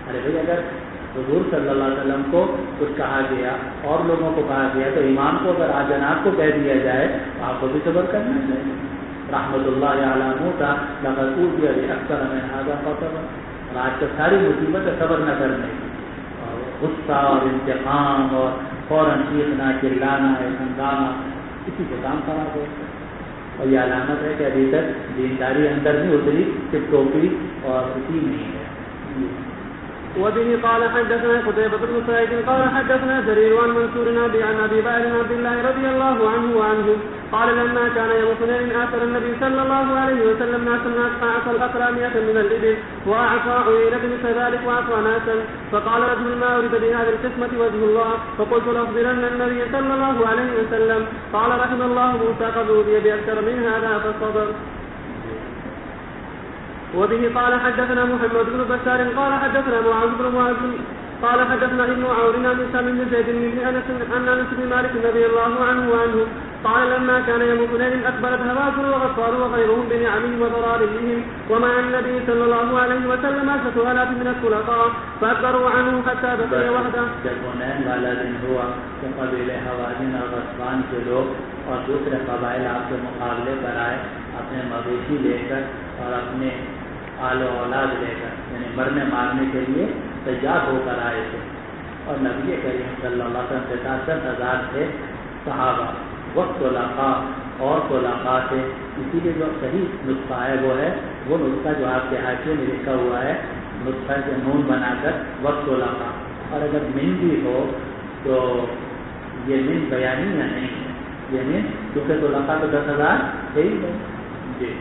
ارے بھائی اگر حضور صلی اللہ علیہ وسلم کو کچھ کہا گیا اور لوگوں کو کہا گیا تو امام کو اگر آج جناب کو کہہ دیا جائے تو آپ کو بھی صبر کرنا چاہیے. رحمت اللہ علی موسیٰ لقد اوتی باکثر من ھذا فصبر. اور آج کل ساری مصیبت ہے صبر نہ کرنے کی, غصہ اور انتقام اور فوراً چیخنا چلانا ہنگامہ, کسی سے کام خراب ہوتا ہے. اور یہ علامت ہے کہ ابھی تک دینداری اندر نہیں اتری, صرف ٹوپی اور اسی نہیں ہے. وبه قال حدثنا قتيبة بن سعيد قال حدثنا جرير عن منصور عن أبي بكر عن عبد الله رضي الله عنه وعنهم قال لما كان يوم حنين آثر النبي صلى الله عليه وسلم ناسا أعطى الأقرانية من الإبل وأعطى عيينة بن كذلك وأعطى ناسا فقال رجل ما أريد بهذه القسمة وجه الله فقلت لأخبرن النبي صلى الله عليه وسلم قال رحم الله موسى قد أوتي بأكثر من هذا فصبر. وبه قال حدثنا محمد بن بشار قال حدثنا معاذ بن معاذ قال حدثنا ابن عون عن هشام بن زيد بن انس عن انس بن مالك رضي الله عنه وعنه قال لما كان يوم حنين اقبلت هوازن وغفار وغيرهم بنعمهم وضرارهم ومع النبي صلى الله عليه وسلم 10,000 من الخلفاء فاكبروا عنه حتى بقي وحده. جب حنین والا دن ہوا تو قبیلے حوازن اور غطفان کے لوگ اور دوسرے قبائل آپ کے مقابلے پر آئے اپنے مویشی لے کر اور اپنے آل و اولاد لے کر, یعنی مرنے مارنے کے لیے تیار ہو کر آئے تھے. اور نبی کریم صلی اللہ علیہ وسلم کے ساتھ 10,000 تھے صحابہ. وقت طلقاء اور طلقاء تھے, اسی لیے جو صحیح نسخہ ہے وہ ہے وہ نسخہ جو آپ کے حاشیے میں لکھا ہوا ہے, نسخہ سے نون بنا کر وقت طلقاء. اور اگر من بھی ہو تو یہ من بیانیہ نہیں ہے, یہ من کیونکہ طلقاء تو 10,000 تھے ہی ہے. جی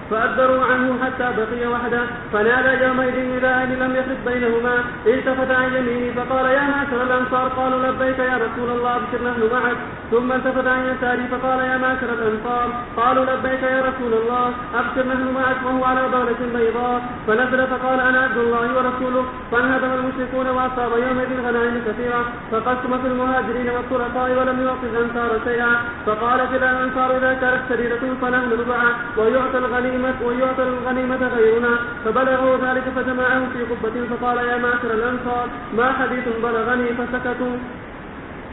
فأدبروا عنه حتى بقي وحده فنادى يومئذ نداء لم يفرق بينهما التفت عن يمينه فقال يا معشر الأنصار قالوا لبيك يا رسول الله ابشر نحن معك ثم التفت عن يساره فقال يا معشر الأنصار قالوا لبيك يا رسول الله أبشر نحن معك وهو على ضالة بيضاء فنزل فقال أنا عبد الله ورسوله فانهدم المشركون وأصاب يومئذ غنائم كثيرة فقسم في المهاجرين والطلقاء ولم يعطي الأنصار شيئا فقالت الأنصار إذا كانت سريرة فنحن ربعا ويعطى الغنيمة غيرنا فبلغوا ذلك فجمعهم في قبة فقال يا معشر الأنصار ما حديث بلغني فسكتوا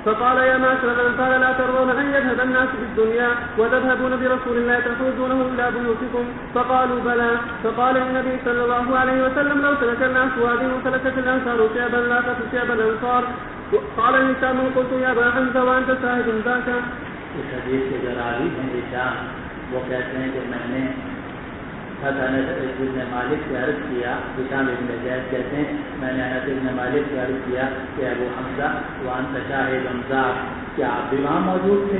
فقال يا معشر الأنصار لا ترضون أن يذهب الناس بالدنيا وتذهبون برسول الله تحوزونه إلى بيوتكم فقالوا بلى فقال النبي صلى الله عليه وسلم لو سلك الناس وادي وسلكت الأنصار شعبا لا تسلك شعب الأنصار قال هشام قلت يا أبا حمزة وأنت شاهد ذاك. اس حدیث کے جو راوی ہیں ہشام وہ کہتے ہیں کہ میں نے انس ابن مالک سے عرض کیا. ہشام ابن زید کہتے ہیں میں نے انس ابن مالک سے عرض کیا کہ ابو حمزہ وانت شاہد ذاک کیا آپ بھی وہاں موجود تھے؟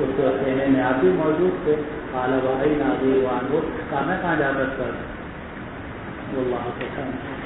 اس خیمے میں آپ بھی موجود تھے. قال وأين أبي وعنه کہا میں کہاں جا سکتا ہوں. واللہ